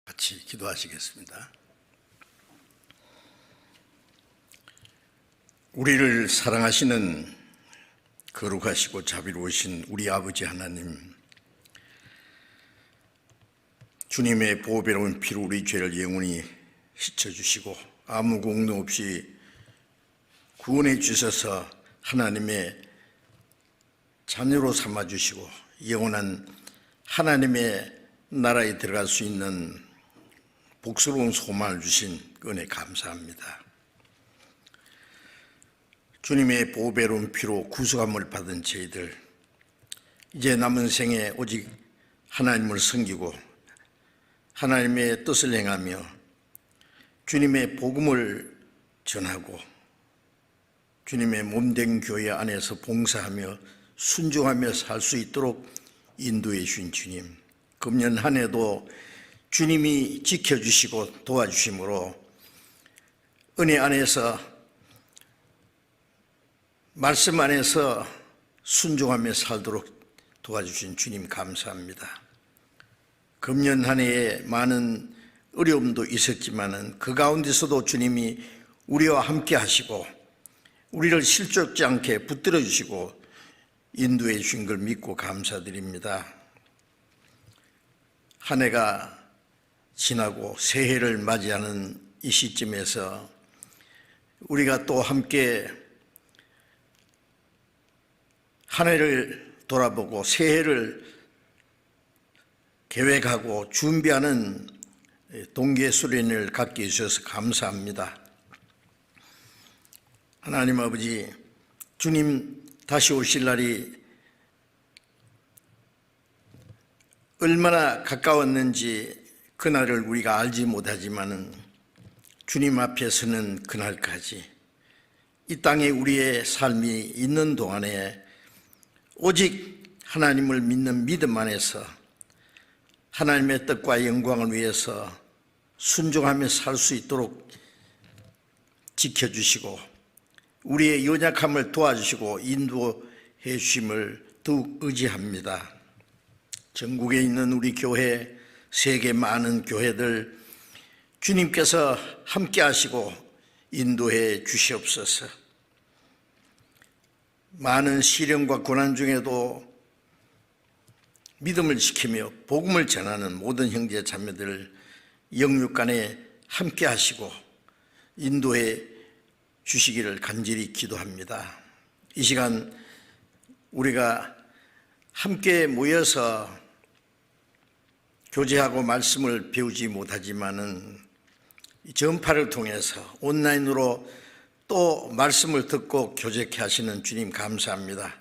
같이 기도하시겠습니다. 우리를 사랑하시는 거룩하시고 자비로우신 우리 아버지 하나님, 주님의 보배로운 피로 우리 죄를 영원히 씻어주시고 아무 공로 없이 구원해 주셔서 하나님의 자녀로 삼아주시고 영원한 하나님의 나라에 들어갈 수 있는 복스러운 소망을 주신 은혜 감사합니다. 주님의 보배로운 피로 구속함을 받은 저희들, 이제 남은 생에 오직 하나님을 섬기고 하나님의 뜻을 행하며 주님의 복음을 전하고 주님의 몸된 교회 안에서 봉사하며 순종하며 살 수 있도록 인도해 주신 주님, 금년 한 해도 주님이 지켜주시고 도와주심으로 은혜 안에서 말씀 안에서 순종하며 살도록 도와주신 주님 감사합니다. 금년 한 해에 많은 어려움도 있었지만 그 가운데서도 주님이 우리와 함께 하시고 우리를 실족지 않게 붙들어 주시고 인도해 주신 걸 믿고 감사드립니다. 한 해가 지나고 새해를 맞이하는 이 시점에서 우리가 또 함께 한 해를 돌아보고 새해를 계획하고 준비하는 동계수련회를 갖게 해주셔서 감사합니다. 하나님 아버지, 주님 다시 오실 날이 얼마나 가까웠는지 그날을 우리가 알지 못하지만 주님 앞에서는 그날까지 이 땅에 우리의 삶이 있는 동안에 오직 하나님을 믿는 믿음 안에서 하나님의 뜻과 영광을 위해서 순종하며 살 수 있도록 지켜주시고 우리의 연약함을 도와주시고 인도해 주심을 더욱 의지합니다. 전국에 있는 우리 교회, 세계 많은 교회들 주님께서 함께 하시고 인도해 주시옵소서. 많은 시련과 고난 중에도 믿음을 지키며 복음을 전하는 모든 형제 자매들 영육간에 함께 하시고 인도해 주시기를 간절히 기도합니다. 이 시간 우리가 함께 모여서 교제하고 말씀을 배우지 못하지만은 전파를 통해서 온라인으로 또 말씀을 듣고 교제케 하시는 주님 감사합니다.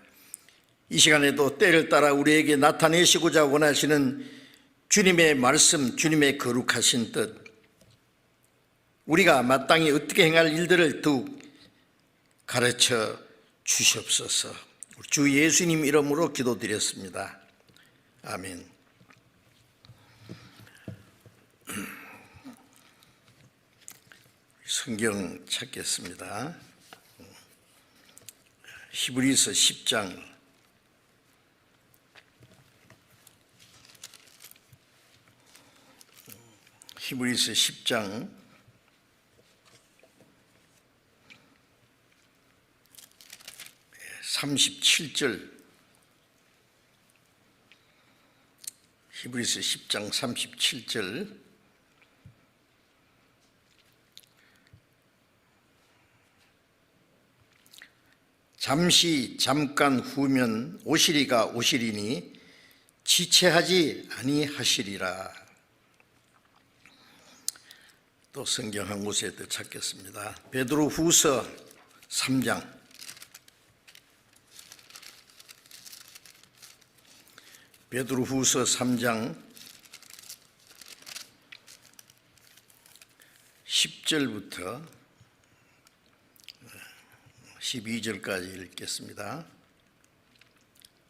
이 시간에도 때를 따라 우리에게 나타내시고자 원하시는 주님의 말씀, 주님의 거룩하신 뜻, 우리가 마땅히 어떻게 행할 일들을 더욱 가르쳐 주시옵소서. 주 예수님 이름으로 기도드렸습니다. 아멘. 성경 찾겠습니다. 히브리서 10장 37절, 히브리서 10장 37절, 잠깐 후면 오시리가 오시리니 지체하지 아니하시리라. 또 성경 한 곳에 더 찾겠습니다. 베드로후서 3장 10절부터 12절까지 읽겠습니다.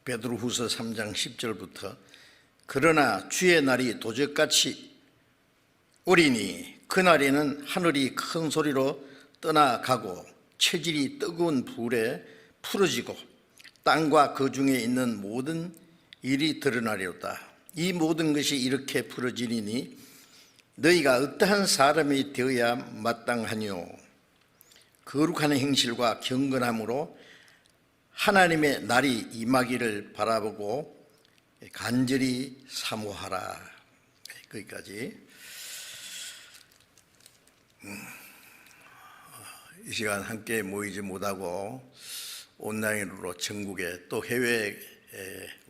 베드로후서 3장 10절부터 그러나 주의 날이 도적같이 오리니 그날에는 하늘이 큰 소리로 떠나가고 체질이 뜨거운 불에 풀어지고 땅과 그 중에 있는 모든 일이 드러나리로다. 이 모든 것이 이렇게 풀어지리니 너희가 어떠한 사람이 되어야 마땅하뇨? 거룩한 행실과 경건함으로 하나님의 날이 임하기를 바라보고 간절히 사모하라. 거기까지. 이 시간 함께 모이지 못하고 온라인으로 전국에 또 해외에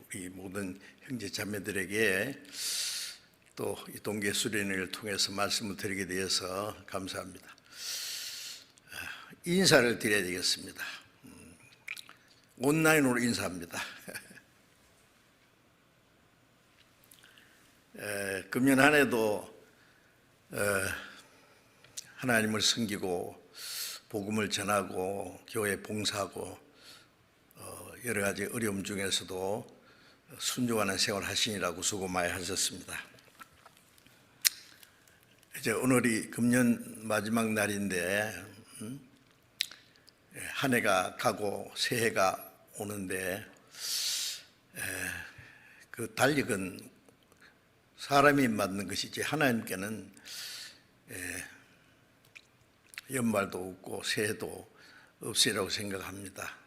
우리 모든 형제 자매들에게 또 이 동계 수련회를 통해서 말씀을 드리게 되어서 감사합니다. 인사를 드려야 되겠습니다. 온라인으로 인사합니다. 금년 한 해도 하나님을 섬기고 복음을 전하고 교회 봉사하고 여러 가지 어려움 중에서도 순종하는 생활을 하시느라고 수고 많이 하셨습니다. 이제 오늘이 금년 마지막 날인데 한 해가 가고 새해가 오는데 그 달력은 사람이 만든 것이지 하나님께는 연말도 없고 새해도 없으리라고 생각합니다.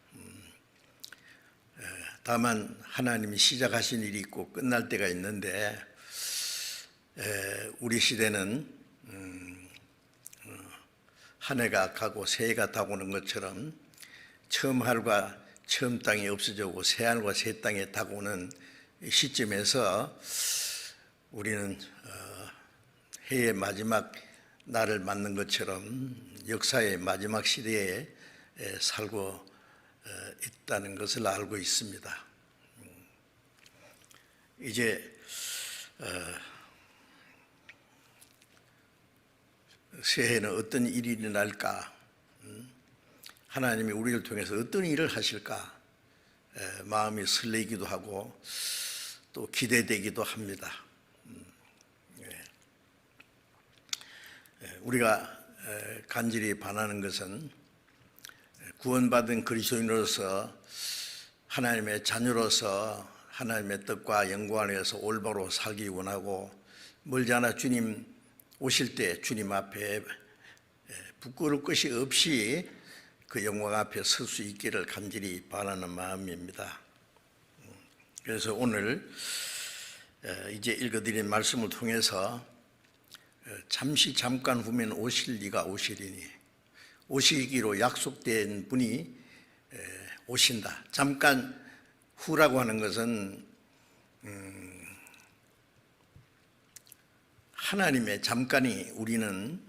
다만 하나님이 시작하신 일이 있고 끝날 때가 있는데 우리 시대는 한 해가 가고 새해가 다가오는 것처럼 처음 하루가 처음 땅이 없어지고 새 하늘과 새 땅에 다가오는 시점에서 우리는 해의 마지막 날을 맞는 것처럼 역사의 마지막 시대에 살고 있다는 것을 알고 있습니다. 이제 새해에는 어떤 일이 일어날까? 하나님이 우리를 통해서 어떤 일을 하실까? 마음이 설레기도 하고 또 기대되기도 합니다. 우리가 간절히 바라는 것은 구원받은 그리스도인으로서 하나님의 자녀로서 하나님의 뜻과 영광을 위해서 올바로 살기 원하고 멀지 않아 주님 오실 때 주님 앞에 부끄러울 것이 없이 그 영광 앞에 설 수 있기를 간절히 바라는 마음입니다. 그래서 오늘 이제 읽어드린 말씀을 통해서 잠깐 후면 오실 이가 오시리니 오시기로 약속된 분이 오신다. 잠깐 후라고 하는 것은 하나님의 잠깐이 우리는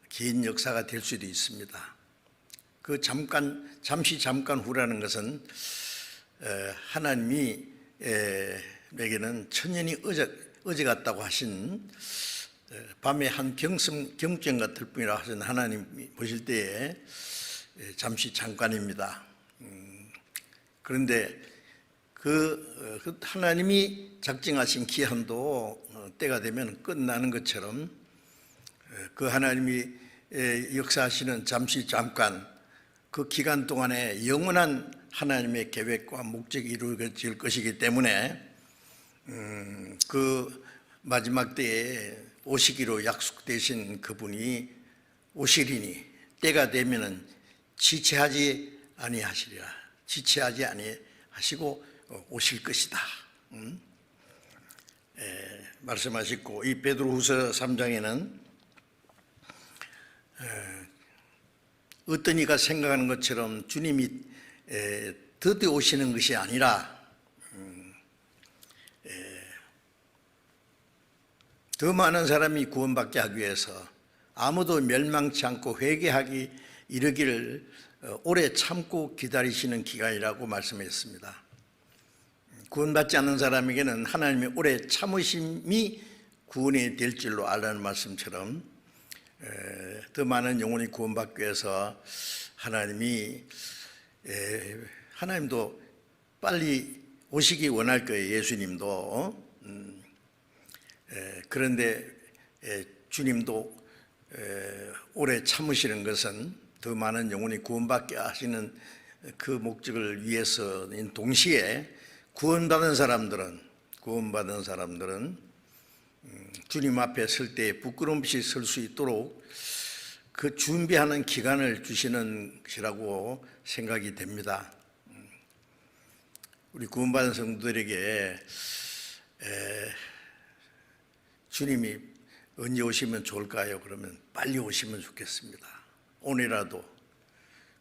긴 역사가 될 수도 있습니다. 그 잠시 잠깐 후라는 것은 하나님이 내게는 천년이 어제 같다고 하신 밤에 한 경점 같을 뿐이라 하신 하나님이 보실 때에 잠시 잠깐입니다. 그런데 그 하나님이 작정하신 기한도 때가 되면 끝나는 것처럼 그 하나님이 역사하시는 잠시 잠깐 그 기간 동안에 영원한 하나님의 계획과 목적이 이루어질 것이기 때문에 그 마지막 때에 오시기로 약속되신 그분이 오시리니 때가 되면은 지체하지 아니하시리라. 지체하지 아니하시고 오실 것이다. 말씀하셨고 이 베드로후서 3장에는 어떤 이가 생각하는 것처럼 주님이 드디어 오시는 것이 아니라 더 많은 사람이 구원받게 하기 위해서 아무도 멸망치 않고 회개하기 이르기를 오래 참고 기다리시는 기간이라고 말씀했습니다. 구원받지 않는 사람에게는 하나님의 오래 참으심이 구원이 될 줄로 알라는 말씀처럼 더 많은 영혼이 구원받기 위해서 하나님도 빨리 오시기 원할 거예요. 예수님도. 그런데 주님도 오래 참으시는 것은 더 많은 영혼이 구원받게 하시는 그 목적을 위해서인 동시에 구원받은 사람들은 주님 앞에 설 때 부끄럼 없이 설 수 있도록 그 준비하는 기간을 주시는 것이라고 생각이 됩니다. 우리 구원받은 성도들에게 주님이 언제 오시면 좋을까요? 그러면 빨리 오시면 좋겠습니다. 오늘이라도.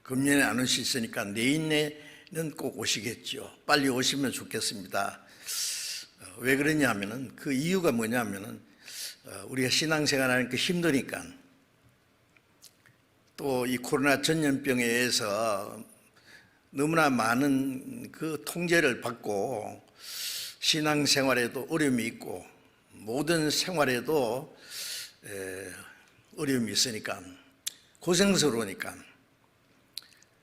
금년에 안 오시니까 내년에는 꼭 오시겠죠. 빨리 오시면 좋겠습니다. 왜 그러냐면은 그 이유가 뭐냐면은 우리가 신앙생활하는 게 힘드니까, 또 이 코로나 전염병에 의해서 너무나 많은 그 통제를 받고 신앙생활에도 어려움이 있고 모든 생활에도 어려움이 있으니까 고생스러우니까,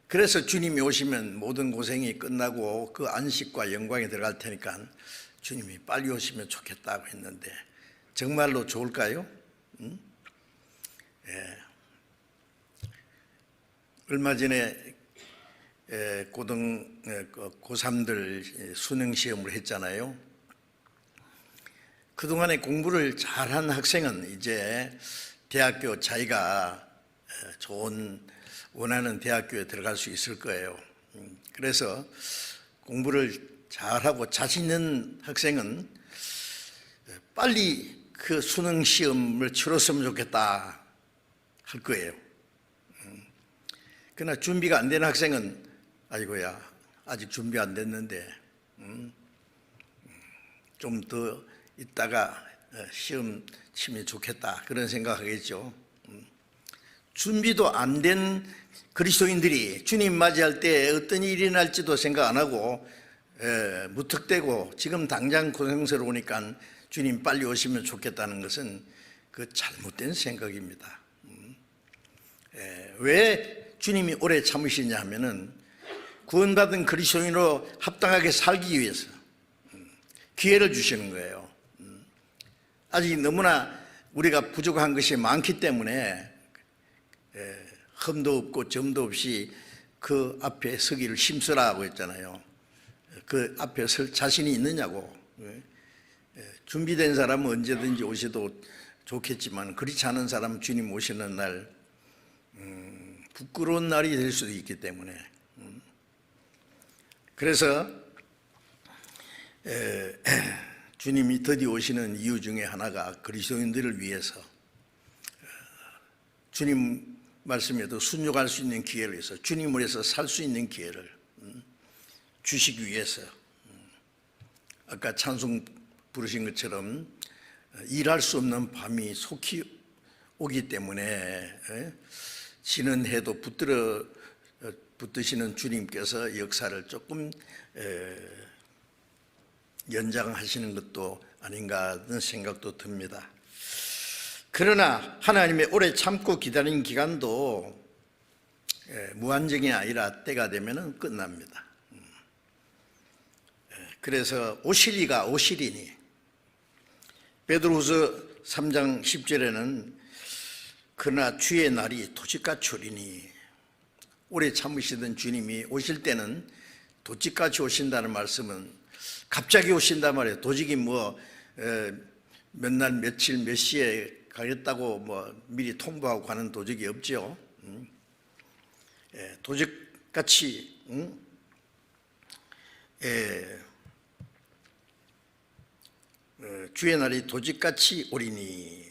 그래서 주님이 오시면 모든 고생이 끝나고 그 안식과 영광에 들어갈 테니까 주님이 빨리 오시면 좋겠다고 했는데 정말로 좋을까요? 얼마 전에 고3들 수능 시험을 했잖아요. 그동안에 공부를 잘한 학생은 이제 대학교 자기가 좋은 원하는 대학교에 들어갈 수 있을 거예요. 그래서 공부를 잘하고 자신 있는 학생은 빨리 그 수능 시험을 치렀으면 좋겠다 할 거예요. 그러나 준비가 안 된 학생은 아이고야, 아직 준비 안 됐는데 좀 더 있다가 시험 치면 좋겠다, 그런 생각하겠죠. 준비도 안 된 그리스도인들이 주님 맞이할 때 어떤 일이 일어날지도 생각 안 하고 무턱대고 지금 당장 고생스러우니까 주님 빨리 오시면 좋겠다는 것은 그 잘못된 생각입니다. 왜 주님이 오래 참으시냐 하면은 구원받은 그리스도인으로 합당하게 살기 위해서 기회를 주시는 거예요. 아직 너무나 우리가 부족한 것이 많기 때문에 흠도 없고 점도 없이 그 앞에 서기를 힘쓰라고 했잖아요. 그 앞에 설 자신이 있느냐고. 준비된 사람은 언제든지 오셔도 좋겠지만 그렇지 않은 사람은 주님 오시는 날 부끄러운 날이 될 수도 있기 때문에, 그래서 주님이 드디어 오시는 이유 중에 하나가 그리스도인들을 위해서 주님 말씀에도 순종할 수 있는 기회를 위해서, 주님을 위해서 살 수 있는 기회를 주시기 위해서, 아까 찬송 부르신 것처럼 일할 수 없는 밤이 속히 오기 때문에 지는 해도 붙드시는 주님께서 역사를 조금 연장하시는 것도 아닌가 하는 생각도 듭니다. 그러나 하나님의 오래 참고 기다린 기간도 무한정이 아니라 때가 되면 끝납니다. 그래서 오시리가 오시리니, 베드로후서 3장 10절에는 그러나 주의 날이 도적같이 오리니, 오래 참으시던 주님이 오실 때는 도적같이 오신다는 말씀은 갑자기 오신단 말이에요. 도적이 뭐 몇 날 며칠 몇 시에 가겠다고 뭐 미리 통보하고 가는 도적이 없죠. 도적같이 주의 날이 도적같이 오리니,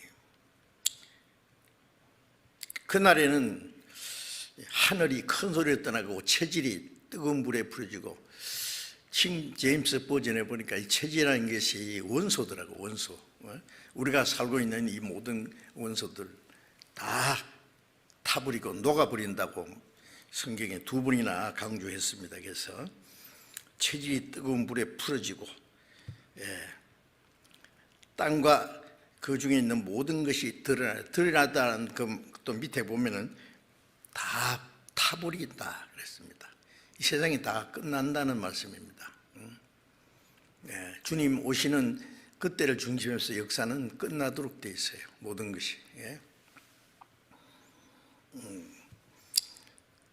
그날에는 하늘이 큰 소리를 떠나고 체질이 뜨거운 불에 부러지고, 킹 제임스 버전에 보니까 이 체질이라는 것이 원소더라고. 원소. 우리가 살고 있는 이 모든 원소들 다 타버리고 녹아버린다고 성경에 2번이나 강조했습니다. 그래서 체질이 뜨거운 불에 풀어지고, 땅과 그 중에 있는 모든 것이 드러나다는 그 또 밑에 보면은 다 타버린다 그랬습니다. 이 세상이 다 끝난다는 말씀입니다. 주님 오시는 그때를 중심으로서 역사는 끝나도록 돼 있어요. 모든 것이.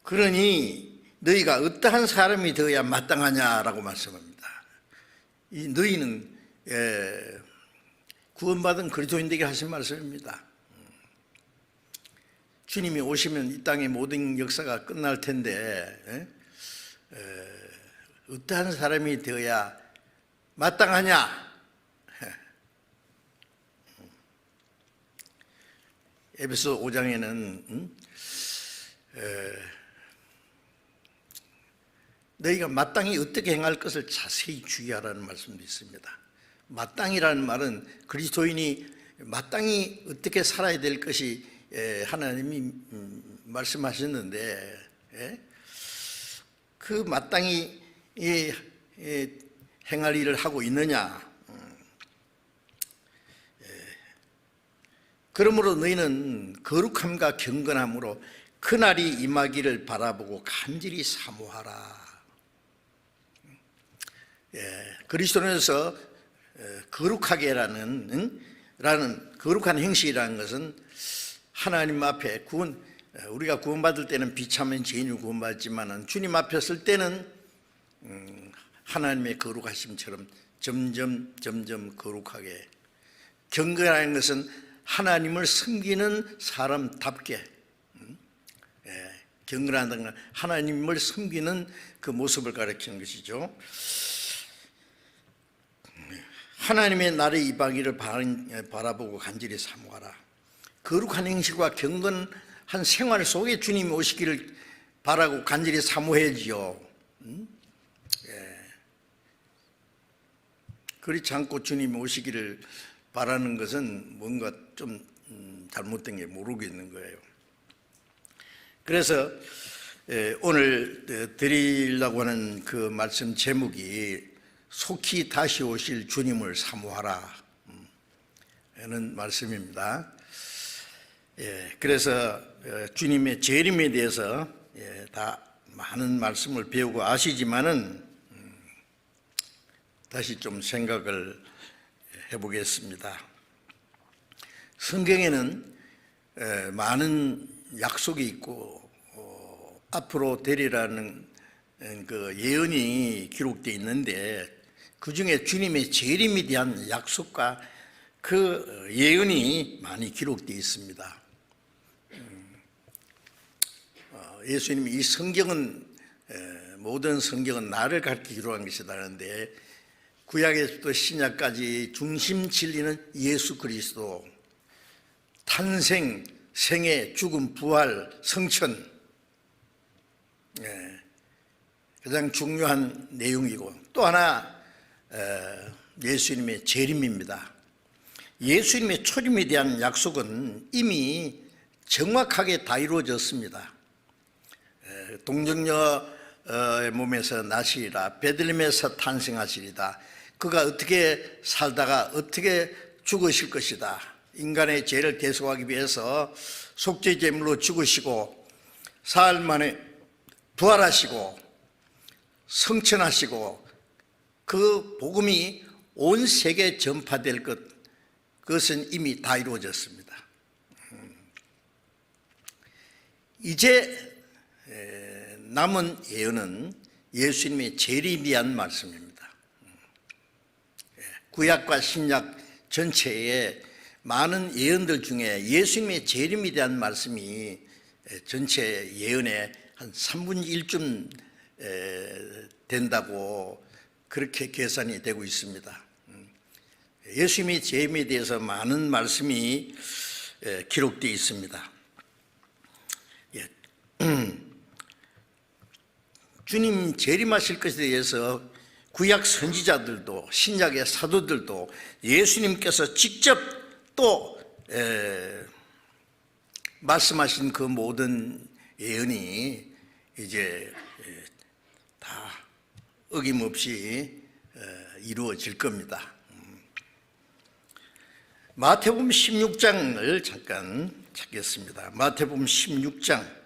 그러니 너희가 어떠한 사람이 되어야 마땅하냐라고 말씀합니다. 이 너희는 구원받은 그리스도인들에게 하신 말씀입니다. 주님이 오시면 이 땅의 모든 역사가 끝날 텐데 어떠한 사람이 되어야 마땅하냐? 에베소 5장에는 너희가 마땅히 어떻게 행할 것을 자세히 주의하라는 말씀도 있습니다. 마땅이라는 말은 그리스도인이 마땅히 어떻게 살아야 될 것이 하나님이 말씀하셨는데 그 마땅히 행할 일을 하고 있느냐? 그러므로 너희는 거룩함과 경건함으로 그날이 임하기를 바라보고 간절히 사모하라. 그리스도인에서 거룩하게라는 거룩한 행실이라는 것은 하나님 앞에 우리가 구원받을 때는 비참한 죄인으로 구원받지만은 주님 앞에 설 때는 하나님의 거룩하심처럼 점점 거룩하게, 경건하는 것은 하나님을 섬기는 사람답게, 경건하다는 건 하나님을 섬기는 그 모습을 가리키는 것이죠. 하나님의 날의 이방기를 바라보고 간절히 사모하라. 거룩한 행실과 경건한 생활 속에 주님이 오시기를 바라고 간절히 사모해야지요. 그렇지 않고 주님이 오시기를 바라는 것은 뭔가 좀 잘못된 게 모르겠는 거예요. 그래서 오늘 드리려고 하는 그 말씀 제목이 속히 다시 오실 주님을 사모하라 하는 말씀입니다. 그래서 주님의 재림에 대해서 다 많은 말씀을 배우고 아시지만은 다시 좀 생각을 해보겠습니다. 성경에는 많은 약속이 있고 앞으로 되리라는 그 예언이 기록되어 있는데 그 중에 주님의 재림에 대한 약속과 그 예언이 많이 기록되어 있습니다. 예수님이 이 성경은 모든 성경은 나를 가르쳐 기록한 것이다 하는데 구약에서부터 신약까지 중심 진리는 예수 그리스도, 탄생, 생애, 죽음, 부활, 성천, 가장 중요한 내용이고 또 하나 예수님의 재림입니다. 예수님의 초림에 대한 약속은 이미 정확하게 다 이루어졌습니다. 동정녀의 몸에서 나시리라, 베들레헴에서 탄생하시리다, 그가 어떻게 살다가 어떻게 죽으실 것이다, 인간의 죄를 대속하기 위해서 속죄제물로 죽으시고 사흘 만에 부활하시고 성천하시고 그 복음이 온 세계에 전파될 그것은 이미 다 이루어졌습니다. 이제 남은 예언은 예수님의 재림에 대한 말씀입니다. 구약과 신약 전체에 많은 예언들 중에 예수님의 재림에 대한 말씀이 전체 예언의 한 3분의 1쯤 된다고 그렇게 계산이 되고 있습니다. 예수님의 재림에 대해서 많은 말씀이 기록되어 있습니다. 주님 재림하실 것에 대해서 구약 선지자들도 신약의 사도들도 예수님께서 직접 또 말씀하신 그 모든 예언이 이제 다 어김없이 이루어질 겁니다. 마태복음 16장을 잠깐 찾겠습니다. 마태복음 16장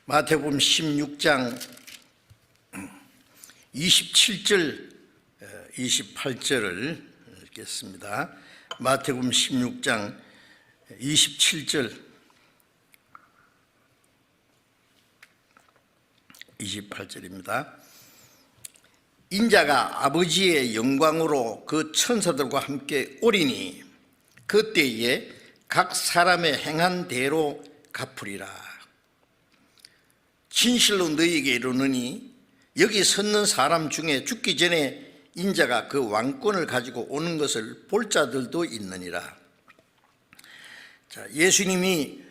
마태복음 16장 27절 28절을 읽겠습니다. 마태복음 16장 27절 28절입니다. 인자가 아버지의 영광으로 그 천사들과 함께 오리니 그때에 각 사람의 행한 대로 갚으리라. 진실로 너희에게 이르노니 여기 섰는 사람 중에 죽기 전에 인자가 그 왕권을 가지고 오는 것을 볼 자들도 있느니라. 자, 예수님이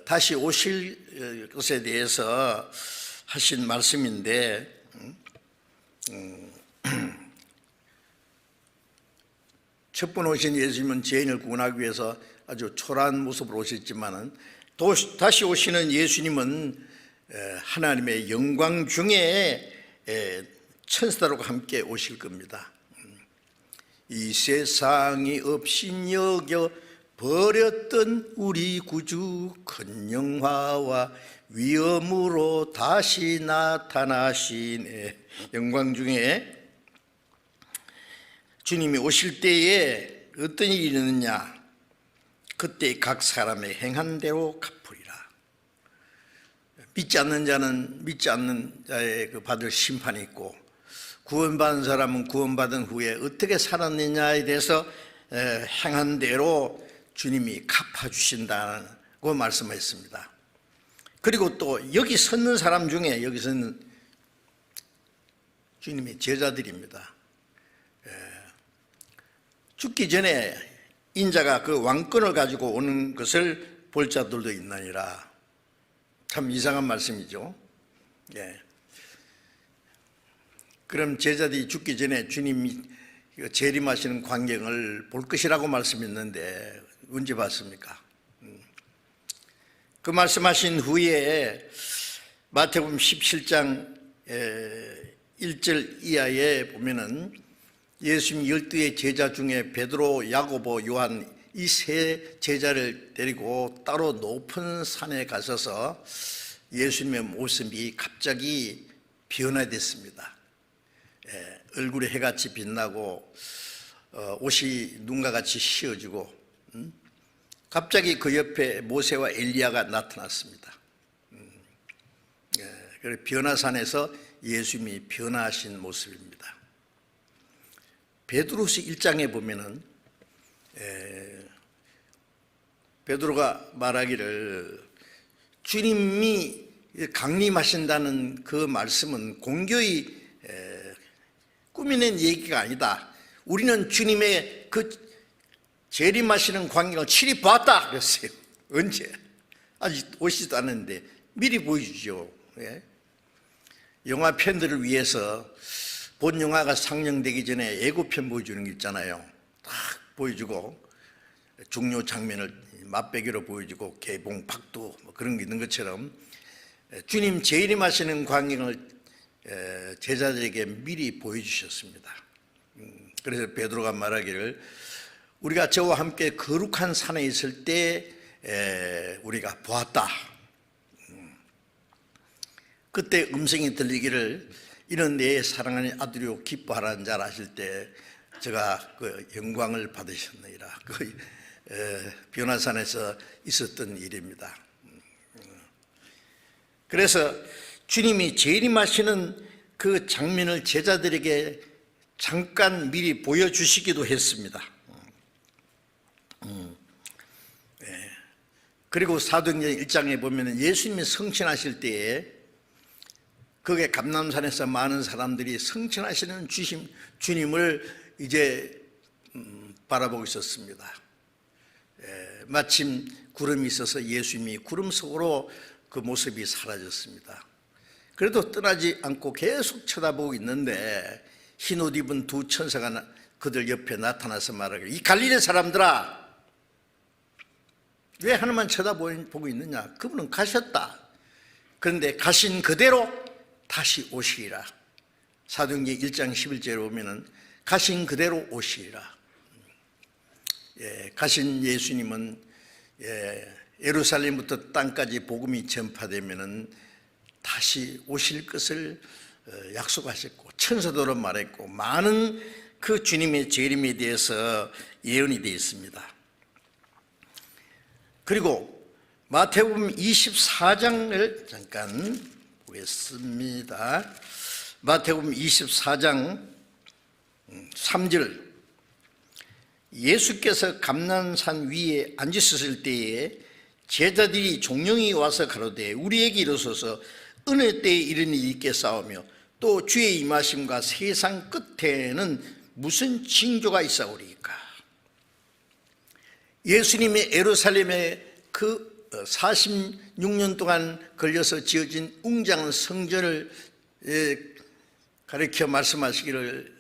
다시 오실 것에 대해서 하신 말씀인데 첫 번 오신 예수님은 죄인을 구원하기 위해서 아주 초라한 모습으로 오셨지만은 다시 오시는 예수님은 하나님의 영광 중에 천사들과 함께 오실 겁니다. 이 세상이 없인 여겨 버렸던 우리 구주 큰 영화와 위엄으로 다시 나타나시네. 영광 중에 주님이 오실 때에 어떤 일이 있느냐? 그때 각 사람의 행한 대로 갚으리라. 믿지 않는 자는 믿지 않는 자의 그 받을 심판이 있고, 구원받은 사람은 구원받은 후에 어떻게 살았느냐에 대해서 행한 대로 주님이 갚아주신다고 말씀했습니다. 그리고 또 여기 섰는 사람 중에 여기 섰는 주님의 제자들입니다. 죽기 전에 인자가 그 왕권을 가지고 오는 것을 볼 자들도 있나니라. 참 이상한 말씀이죠. 그럼 제자들이 죽기 전에 주님이 재림하시는 광경을 볼 것이라고 말씀했는데 언제 봤습니까? 그 말씀하신 후에 마태복음 17장 1절 이하에 보면은 예수님 12의 제자 중에 베드로, 야고보, 요한 이 세 제자를 데리고 따로 높은 산에 가셔서 예수님의 모습이 갑자기 변화됐습니다. 얼굴에 해같이 빛나고 옷이 눈과 같이 휘어지고 갑자기 그 옆에 모세와 엘리야가 나타났습니다. 그래서 변화산에서 예수님이 변화하신 모습입니다. 베드로서 1장에 보면은 베드로가 말하기를 주님이 강림하신다는 그 말씀은 공교히 꾸며낸 얘기가 아니다. 우리는 주님의 그 재림하시는 광경을 친히 봤다 그랬어요. 언제? 아직 오시지도 않았는데 미리 보여주죠. 영화 팬들을 위해서 본 영화가 상영되기 전에 예고편 보여주는 게 있잖아요. 딱 보여주고 중요 장면을 맛배기로 보여주고 개봉 박두 뭐 그런 게 있는 것처럼 주님 재림하시는 광경을 제자들에게 미리 보여주셨습니다. 그래서 베드로가 말하기를 우리가 저와 함께 거룩한 산에 있을 때 우리가 보았다. 그때 음성이 들리기를 이는 내 사랑하는 아들이요 기뻐하라는 자라 하실 때 제가 그 영광을 받으셨느니라. 그 변화산에서 있었던 일입니다. 그래서 주님이 재림하시는 그 장면을 제자들에게 잠깐 미리 보여주시기도 했습니다. 그리고 사도행전 1장에 보면 예수님이 성취하실 때에 거기에 감람산에서 많은 사람들이 성취하시는 주님을 이제 바라보고 있었습니다. 마침 구름이 있어서 예수님이 구름 속으로 그 모습이 사라졌습니다. 그래도 떠나지 않고 계속 쳐다보고 있는데 흰옷 입은 두 천사가 그들 옆에 나타나서 말하기를 이 갈릴리 사람들아 왜 하나만 쳐다보고 있느냐? 그분은 가셨다. 그런데 가신 그대로 다시 오시리라. 사도행전 1장 11절에 보면은 가신 그대로 오시리라. 가신 예수님은 예루살렘부터 땅까지 복음이 전파되면은 다시 오실 것을 약속하셨고 천사도로 말했고 많은 그 주님의 재림에 대해서 예언이 되어 있습니다. 그리고 마태복음 24장을 잠깐 보겠습니다. 마태복음 24장 3절, 예수께서 감난산 위에 앉으셨을 때에 제자들이 종령이 와서 가로되 우리에게 이르소서 어느 때에 이런 일이 있겠사오며 또 주의 임하심과 세상 끝에는 무슨 징조가 있사오리까. 예수님의 예루살렘에 그 46년 동안 걸려서 지어진 웅장한 성전을 가르쳐 말씀하시기를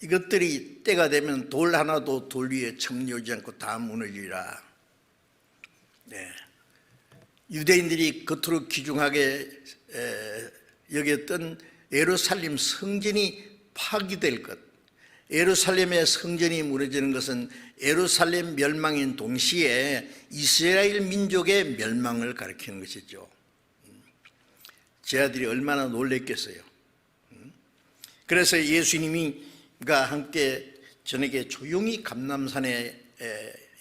이것들이 때가 되면 돌 하나도 돌 위에 첨리하지 않고 다 무너지리라. 유대인들이 겉으로 귀중하게 여겼던 예루살렘 성전이 파괴될 것, 예루살렘의 성전이 무너지는 것은 예루살렘 멸망인 동시에 이스라엘 민족의 멸망을 가리키는 것이죠. 제 아들이 얼마나 놀랬겠어요. 그래서 예수님과 함께 저녁에 조용히 감람산에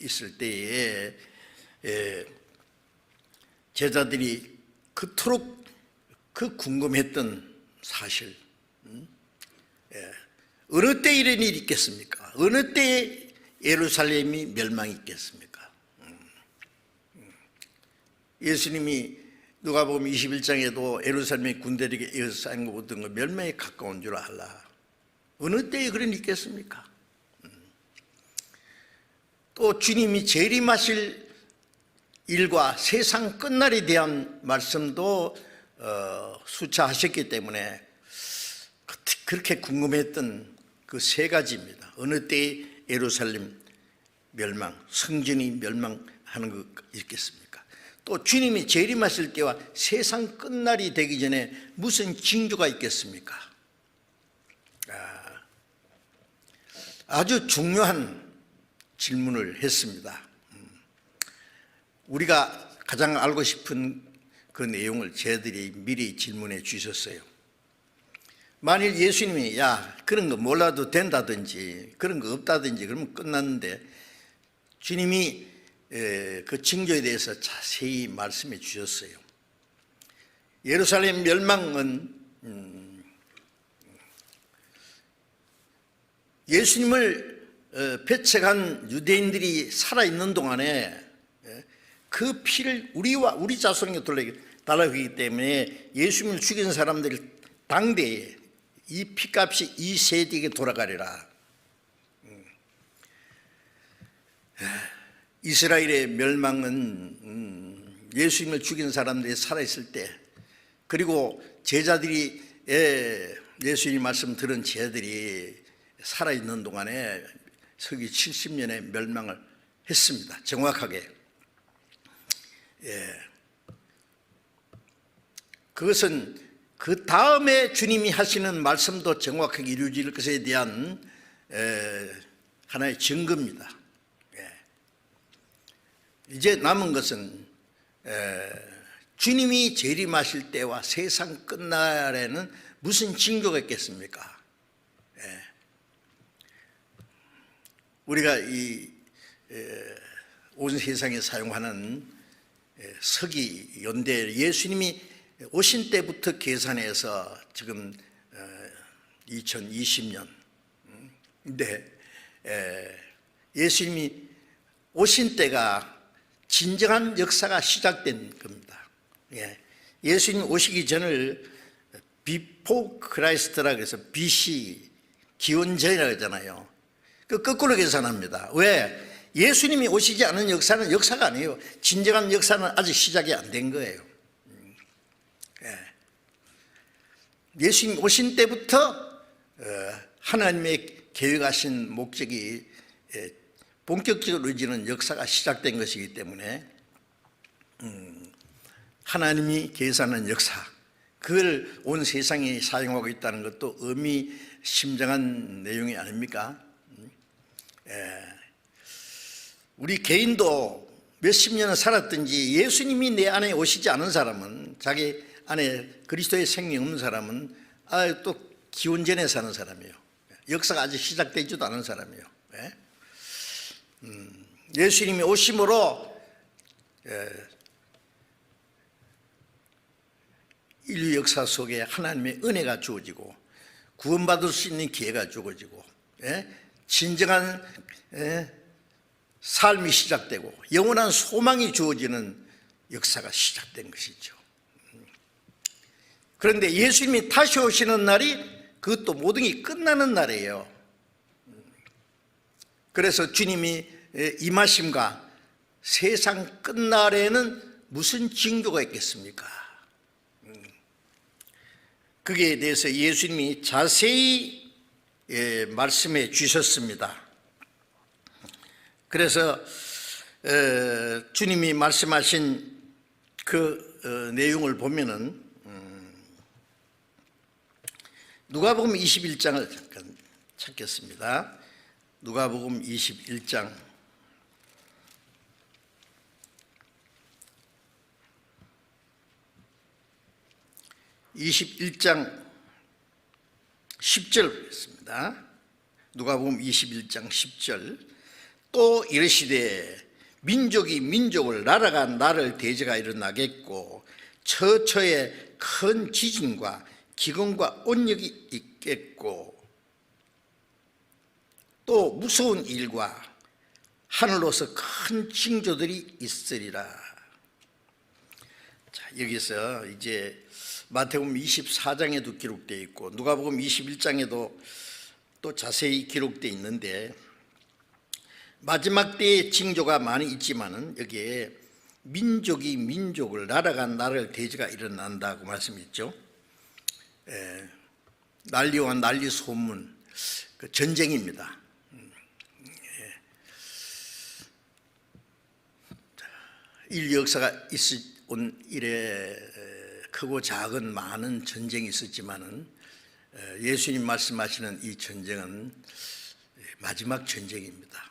있을 때에 제자들이 그토록 그 궁금했던 사실, 어느 때 이런 일이 있겠습니까? 어느 때에 예루살렘이 멸망이 있겠습니까? 예수님이 누가복음 21장에도 예루살렘의 군대에게 이어서 쌓인 것 모든 것 멸망에 가까운 줄 알라. 어느 때에 그런 일이 있겠습니까? 또 주님이 재림하실 일과 세상 끝날에 대한 말씀도 수차하셨기 때문에 그렇게 궁금했던 그 세 가지입니다. 어느 때에 예루살렘 멸망, 성전이 멸망하는 것 있겠습니까? 또 주님이 재림하실 때와 세상 끝날이 되기 전에 무슨 징조가 있겠습니까? 아주 중요한 질문을 했습니다. 우리가 가장 알고 싶은 그 내용을 저희들이 미리 질문해 주셨어요. 만일 예수님이 그런 거 몰라도 된다든지 그런 거 없다든지 그러면 끝났는데, 주님이 그 징조에 대해서 자세히 말씀해 주셨어요. 예루살렘 멸망은 예수님을 배척한 유대인들이 살아있는 동안에 그 피를 우리 자손에게 달라고 하기 때문에 예수님을 죽인 사람들이 당대에 이 피값이 이 세대에게 돌아가리라. 이스라엘의 멸망은 예수님을 죽인 사람들이 살아있을 때, 그리고 제자들이 예수님 말씀 들은 제자들이 살아있는 동안에 서기 70년에 멸망을 했습니다. 정확하게. 그것은 그 다음에 주님이 하시는 말씀도 정확하게 이루어질 것에 대한 하나의 증거입니다. 이제 남은 것은 주님이 재림하실 때와 세상 끝날에는 무슨 징조가 있겠습니까? 우리가 온 세상에 사용하는 서기 연대, 예수님이 오신 때부터 계산해서 지금 2020년 인데, 예수님이 오신 때가 진정한 역사가 시작된 겁니다. 예수님 오시기 전을 비포 크라이스트라고 해서 BC, 기원전이라고 하잖아요. 그 거꾸로 계산합니다. 왜? 예수님이 오시지 않은 역사는 역사가 아니에요. 진정한 역사는 아직 시작이 안 된 거예요. 예수님 오신 때부터 하나님의 계획하신 목적이 본격적으로 이루어지는 역사가 시작된 것이기 때문에 하나님이 계산한 역사, 그걸 온 세상이 사용하고 있다는 것도 의미심장한 내용이 아닙니까? 우리 개인도 몇십 년을 살았든지 예수님이 내 안에 오시지 않은 사람은, 자기 안에 그리스도의 생명이 없는 사람은 또 기원전에 사는 사람이에요. 역사가 아직 시작되지도 않은 사람이에요. 예수님이 오심으로 인류 역사 속에 하나님의 은혜가 주어지고 구원받을 수 있는 기회가 주어지고 진정한 삶이 시작되고 영원한 소망이 주어지는 역사가 시작된 것이죠. 그런데 예수님이 다시 오시는 날이 그것도 모든 게 끝나는 날이에요. 그래서 주님이 임하심과 세상 끝날에는 무슨 징조가 있겠습니까? 거기에 대해서 예수님이 자세히 말씀해 주셨습니다. 그래서 주님이 말씀하신 그 내용을 보면은 누가복음 21장을 잠깐 찾겠습니다. 누가복음 21장 10절 보겠습니다. 누가복음 21장 10절. 또 이르시되 민족이 민족을 나라가 나라를 대제가 일어나겠고 처처에 큰 지진과 기근과 온역이 있겠고 또 무서운 일과 하늘로서 큰 징조들이 있으리라. 자, 여기서 이제 마태복음 24장에도 기록되어 있고 누가복음 21장에도 또 자세히 기록되어 있는데 마지막 때의 징조가 많이 있지만은 여기에 민족이 민족을 나라가 나라를 대제가 일어난다고 말씀했죠. 난리와 난리 소문, 그 전쟁입니다. 인류 역사가 온 이래 크고 작은 많은 전쟁이 있었지만은 예수님 말씀하시는 이 전쟁은 마지막 전쟁입니다.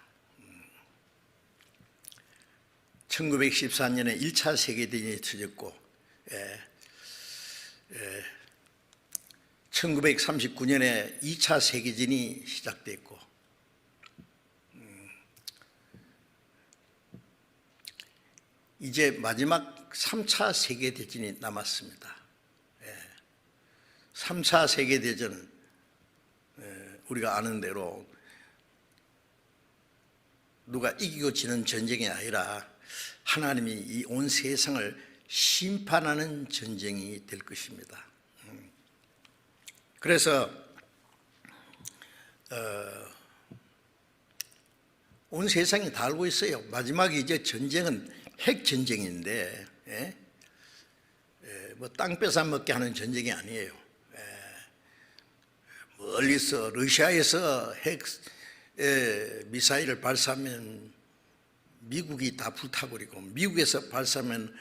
1914년에 1차 세계대전이 터졌고 1939년에 2차 세계전이 시작됐고 이제 마지막 3차 세계대전이 남았습니다. 3차 세계대전은 우리가 아는 대로 누가 이기고 지는 전쟁이 아니라 하나님이 이 온 세상을 심판하는 전쟁이 될 것입니다. 그래서 온 세상이 다 알고 있어요. 마지막에 이제 전쟁은 핵전쟁인데 뭐 땅 뺏어 먹게 하는 전쟁이 아니에요. 멀리서 러시아에서 핵 미사일을 발사하면 미국이 다 불타버리고 미국에서 발사하면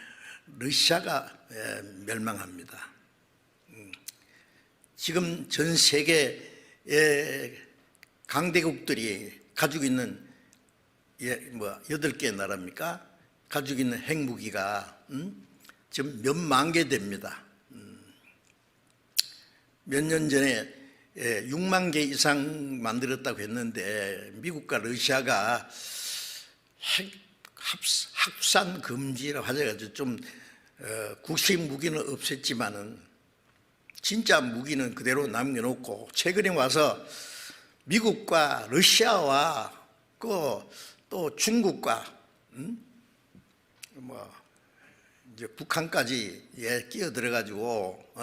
러시아가 멸망합니다. 지금 전 세계의 강대국들이 가지고 있는 8개 나라입니까? 가지고 있는 핵무기가 지금 몇만 개 됩니다. 몇 년 전에 6만 개 이상 만들었다고 했는데 미국과 러시아가 핵 합산 금지라고 하셔가지고 좀 국식 무기는 없앴지만은 진짜 무기는 그대로 남겨놓고 최근에 와서 미국과 러시아와 또 중국과 이제 북한까지 끼어들어가지고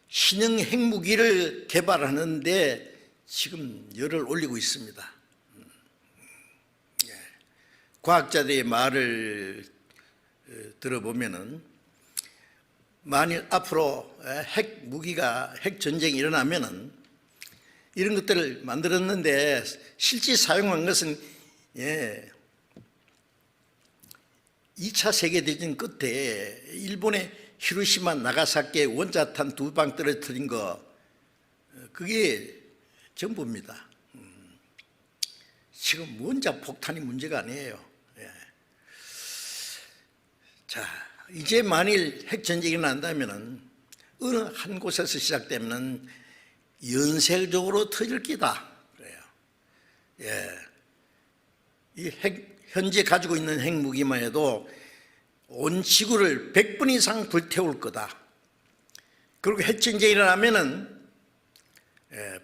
신형 핵무기를 개발하는데 지금 열을 올리고 있습니다. 과학자들의 말을 들어보면은 만일 앞으로 핵 전쟁이 일어나면은 이런 것들을 만들었는데 실제 사용한 것은 2차 세계대전 끝에 일본의 히로시마 나가사키에 원자탄 2방 떨어뜨린 거 그게 전부입니다. 지금 원자 폭탄이 문제가 아니에요. 자, 이제 만일 핵전쟁이 일어난다면은 어느 한 곳에서 시작되면 연쇄적으로 터질 기다. 그래요. 이 현재 가지고 있는 핵무기만 해도 온 지구를 100번 이상 불태울 거다. 그리고 핵전쟁이 일어나면은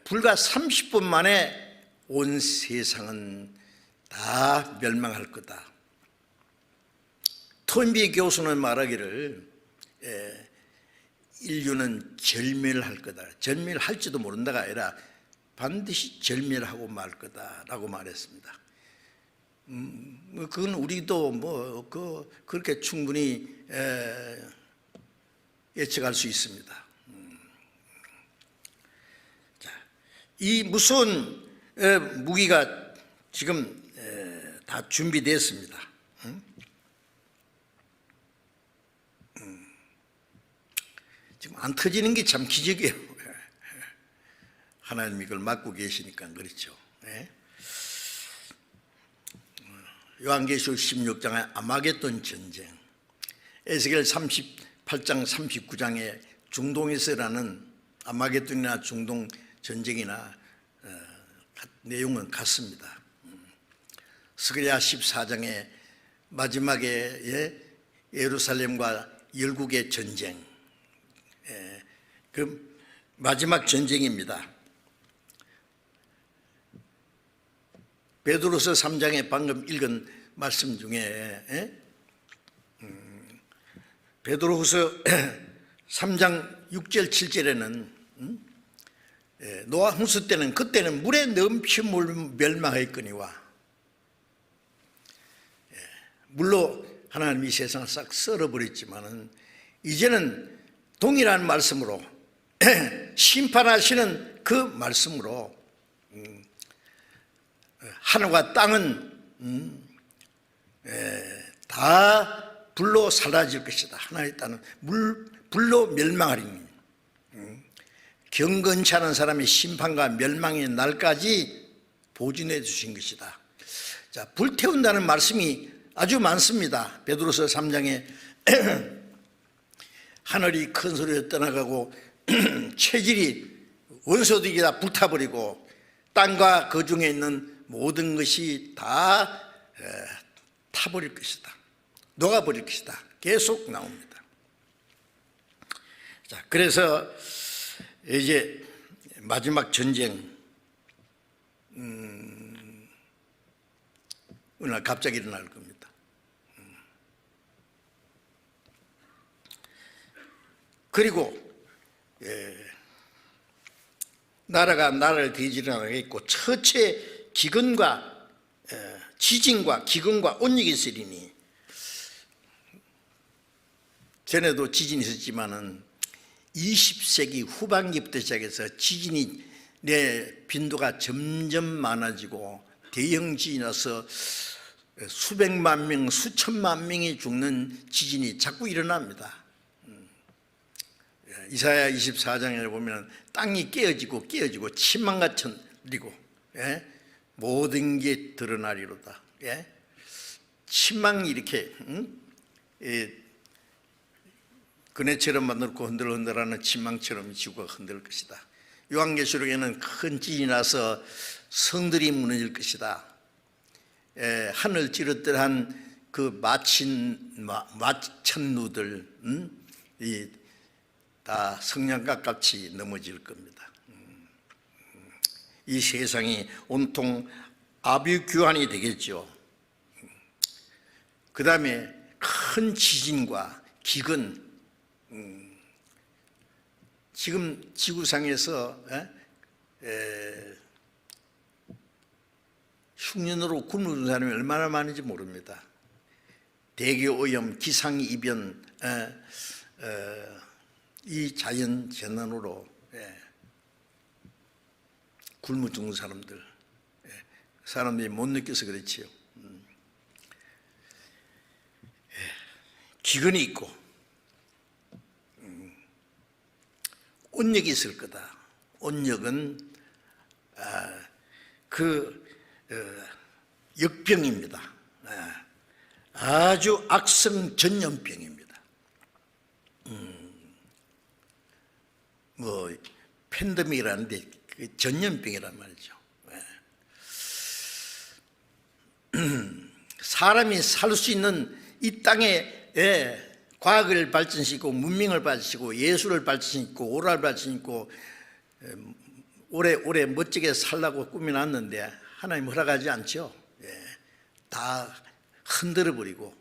불과 30분 만에 온 세상은 다 멸망할 거다. 톤비 교수는 말하기를 인류는 절멸할 거다. 절멸할지도 모른다가 아니라 반드시 절멸하고 말 거다라고 말했습니다. 그건 우리도 그렇게 충분히 예측할 수 있습니다. 자, 이 무서운 무기가 지금 다 준비됐습니다. 지금 안 터지는 게 참 기적이에요. 하나님이 이걸 막고 계시니까 그렇죠. 요한계시록 16장의 아마겟돈 전쟁, 에스겔 38장 39장의 중동에서 일어나는 아마겟돈이나 중동 전쟁이나 내용은 같습니다. 스가랴 14장의 마지막에 예루살렘과 열국의 전쟁, 그 마지막 전쟁입니다. 베드로서 3장에 방금 읽은 말씀 중에 베드로후서 3장 6절 7절에는 노아 홍수 때는 그때는 물에 넘치 멸망하였거니와, 물로 하나님이 세상을 싹 썰어버렸지만은 이제는 동일한 말씀으로 심판하시는 그 말씀으로 하늘과 땅은 다 불로 사라질 것이다. 하나의 땅은 불로 멸망하리니, 경건치 않은 사람의 심판과 멸망의 날까지 보증해 주신 것이다. 자, 불태운다는 말씀이 아주 많습니다. 베드로서 3장에 하늘이 큰 소리로 떠나가고 체질이 원소들이 다 불타버리고 땅과 그 중에 있는 모든 것이 다 타버릴 것이다. 녹아버릴 것이다. 계속 나옵니다. 자, 그래서 이제 마지막 전쟁 오늘 갑자기 일어날 겁니다. 그리고 나라가 나라를 뒤지려고 처체 기근과 지진과 기근과 온역이 있으리니, 전에도 지진이 있었지만은 20세기 후반기부터 시작해서 지진이 빈도가 점점 많아지고 대형 지진이 나서 수백만 명, 수천만 명이 죽는 지진이 자꾸 일어납니다. 이사야 24장에 보면 땅이 깨어지고 침망같이 리고 모든 게 드러나리로다. 침망이 이렇게 그네처럼 만들고 흔들흔들하는 침망처럼 지구가 흔들 것이다. 요한계시록에는 큰 지진이 나서 성들이 무너질 것이다. 하늘 찌르듯한 그 마천루들 다 성냥갑 같이 넘어질 겁니다. 이 세상이 온통 아비규환이 되겠죠. 그 다음에 큰 지진과 기근, 지금 지구상에서 흉년으로 굶는 사람이 얼마나 많은지 모릅니다. 대기오염, 기상이변, 이 자연재난으로 굶어 죽는 사람들이 못 느껴서 그렇지요. 기근이 있고 온역이 있을 거다. 온역은 역병입니다. 아주 악성 전염병입니다. 팬데믹이라는데 전염병이란 말이죠. 사람이 살 수 있는 이 땅에 과학을 발전시키고 문명을 발전시키고 예술을 발전시키고 오ral 발전시키고 오래 멋지게 살라고 꾸며놨는데 하나님 허락하지 않죠. 다 흔들어버리고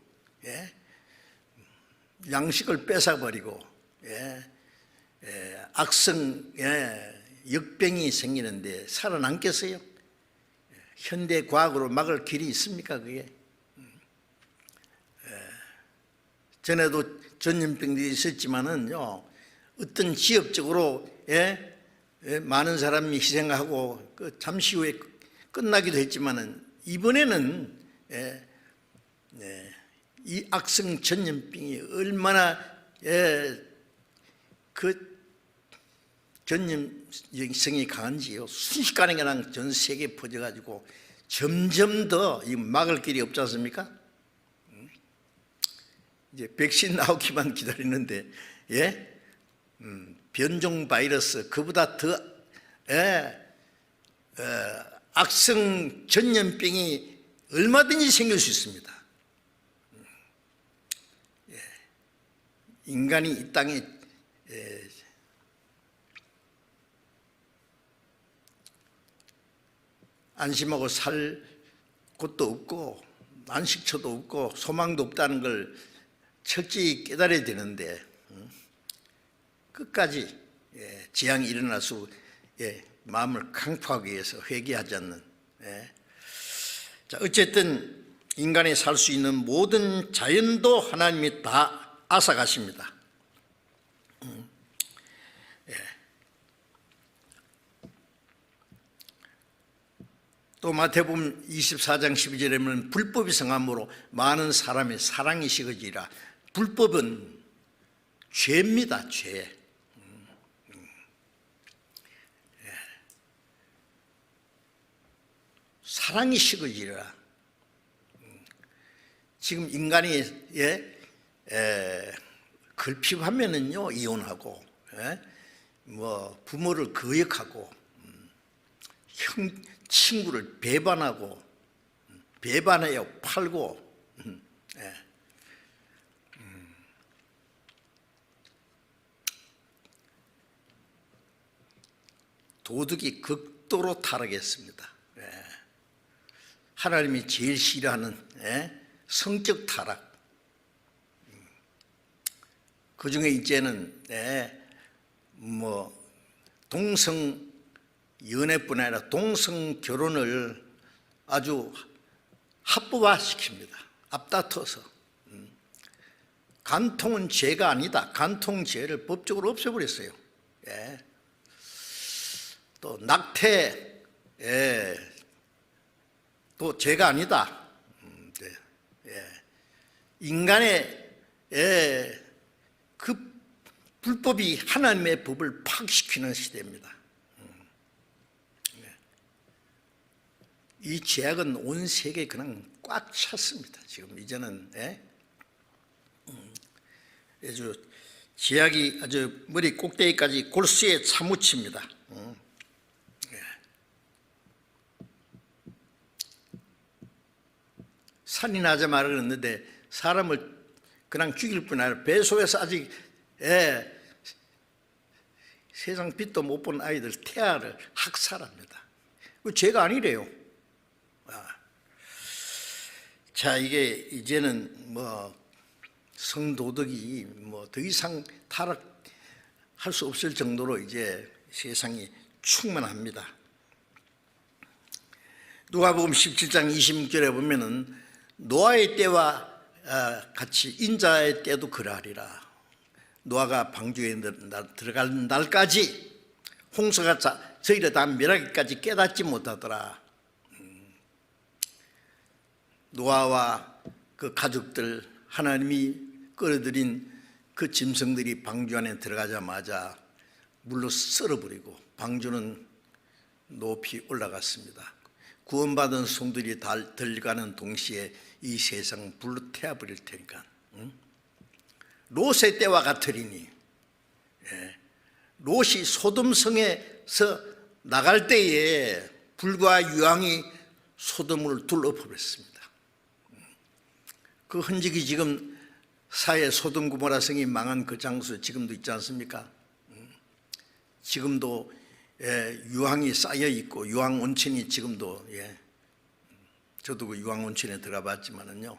양식을 뺏어버리고 악성 역병이 생기는데 살아남겠어요? 현대 과학으로 막을 길이 있습니까 그게? 전에도 전염병들이 있었지만은요, 어떤 지역적으로 많은 사람이 희생하고 잠시 후에 끝나기도 했지만은 이번에는 이 악성 전염병이 얼마나 그 전염성이 강한지요. 순식간에 그냥 전 세계에 퍼져가지고 점점 더 막을 길이 없지 않습니까? 이제 백신 나오기만 기다리는데, 변종 바이러스 그보다 더 악성 전염병이 얼마든지 생길 수 있습니다. 인간이 이 땅에 안심하고 살 곳도 없고 안식처도 없고 소망도 없다는 걸 철저히 깨달아야 되는데 끝까지 재앙이 일어날 수 마음을 강포하기 위해서 회개하지 않는. 자, 어쨌든 인간이 살 수 있는 모든 자연도 하나님이 다 앗아가십니다. 또 마태복음 24장 12절에 보면 불법이 성함으로 많은 사람의 사랑이 식어지리라. 불법은 죄입니다. 죄. 사랑이 식어지리라. 지금 인간이 걸핍하면은요 이혼하고 뭐 부모를 거역하고 친구를 배반하고 배반해요 팔고 도덕이 극도로 타락했습니다. 하나님이 제일 싫어하는 성적 타락. 그 중에 이제는 뭐 동성 연애뿐 아니라 동성 결혼을 아주 합법화시킵니다. 앞다퉈서. 간통은 죄가 아니다. 간통죄를 법적으로 없애버렸어요. 또 낙태 또 죄가 아니다. 인간의 그 불법이 하나님의 법을 파괴시키는 시대입니다. 이 죄악은 온 세계에 그냥 꽉 찼습니다. 지금 이제는 아주 죄악이 아주 머리 꼭대기까지 골수에 사무칩니다. 살인하자 말을 그랬는데 사람을 그냥 죽일 뿐 아니라 배 속에서 아직 세상 빛도 못 본 아이들 태아를 학살합니다. 그 죄가 아니래요. 자, 이게 이제는 뭐 성도덕이 뭐 더 이상 타락할 수 없을 정도로 이제 세상이 충만합니다. 누가복음 17장 26절에 보면은 노아의 때와 같이 인자의 때도 그러하리라. 노아가 방주에 들어갈 날까지 홍수가 저희를 다 멸하기까지 깨닫지 못하더라. 노아와 그 가족들 하나님이 끌어들인 그 짐승들이 방주 안에 들어가자마자 물로 썰어버리고 방주는 높이 올라갔습니다. 구원받은 성들이 들어가는 동시에 이 세상 불로 태워버릴 테니까. 롯의 때와 같으리니. 롯이 소돔성에서 나갈 때에 불과 유황이 소돔을 둘러버렸습니다. 그 흔적이 지금 사해 소돔 고모라 성이 망한 그 장소 지금도 있지 않습니까? 지금도 유황이 쌓여 있고 유황 온천이 지금도 저도 그 유황 온천에 들어봤지만은요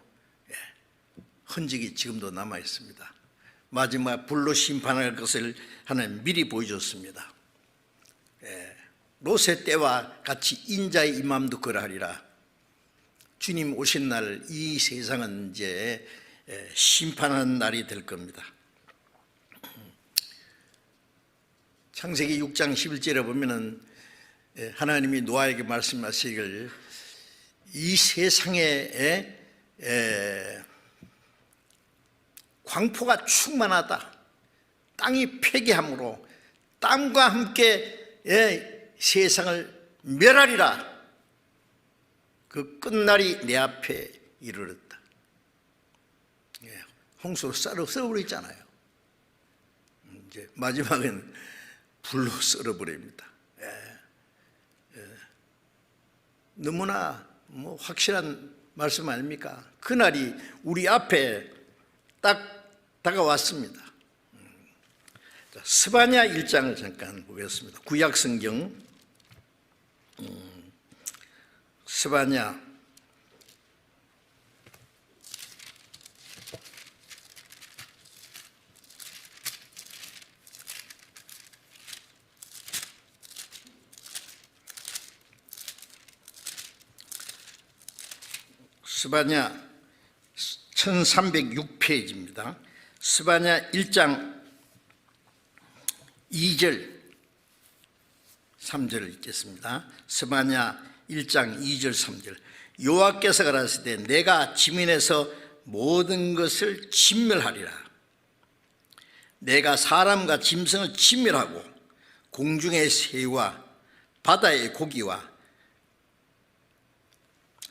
흔적이 지금도 남아 있습니다. 마지막 불로 심판할 것을 하나님 미리 보여줬습니다. 롯의 때와 같이 인자의 임함도 그러하리라. 주님 오신 날 이 세상은 이제 심판하는 날이 될 겁니다. 창세기 6장 11절에 보면은 하나님이 노아에게 말씀하시기를 이 세상에 광포가 충만하다. 땅이 폐기함으로 땅과 함께 세상을 멸하리라. 그 끝날이 내 앞에 이르렀다. 홍수로 썰어버리잖아요. 이제 마지막은 불로 썰어버립니다. 너무나 확실한 말씀 아닙니까? 그날이 우리 앞에 딱 다가왔습니다. 스바냐 1장을 잠깐 보겠습니다. 구약성경 스바냐 1306페이지입니다. 스바냐 1장 2절 3절을 읽겠습니다. 스바냐 1장 2절 3절 여호와께서 가라사대 내가 지면에서 모든 것을 진멸하리라. 내가 사람과 짐승을 진멸하고 공중의 새와 바다의 고기와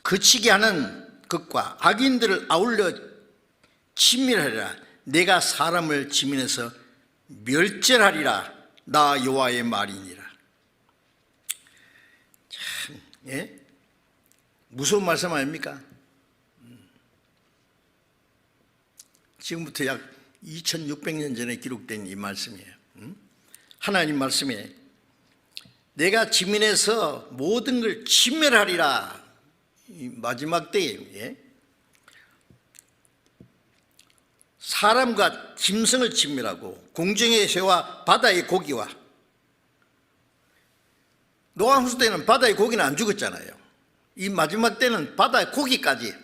그치게 하는 것과 악인들을 아울러 진멸하리라. 내가 사람을 지면에서 멸절하리라. 나 여호와의 말이니라. 참, 무서운 말씀 아닙니까? 지금부터 약 2600년 전에 기록된 이 말씀이에요. 하나님 말씀에 내가 지면에서 모든 걸 진멸하리라. 이 마지막 때에 사람과 짐승을 진멸하고 공중의 새와 바다의 고기와 노아 홍수 때는 바다의 고기는 안 죽었잖아요. 이 마지막 때는 바다의 고기까지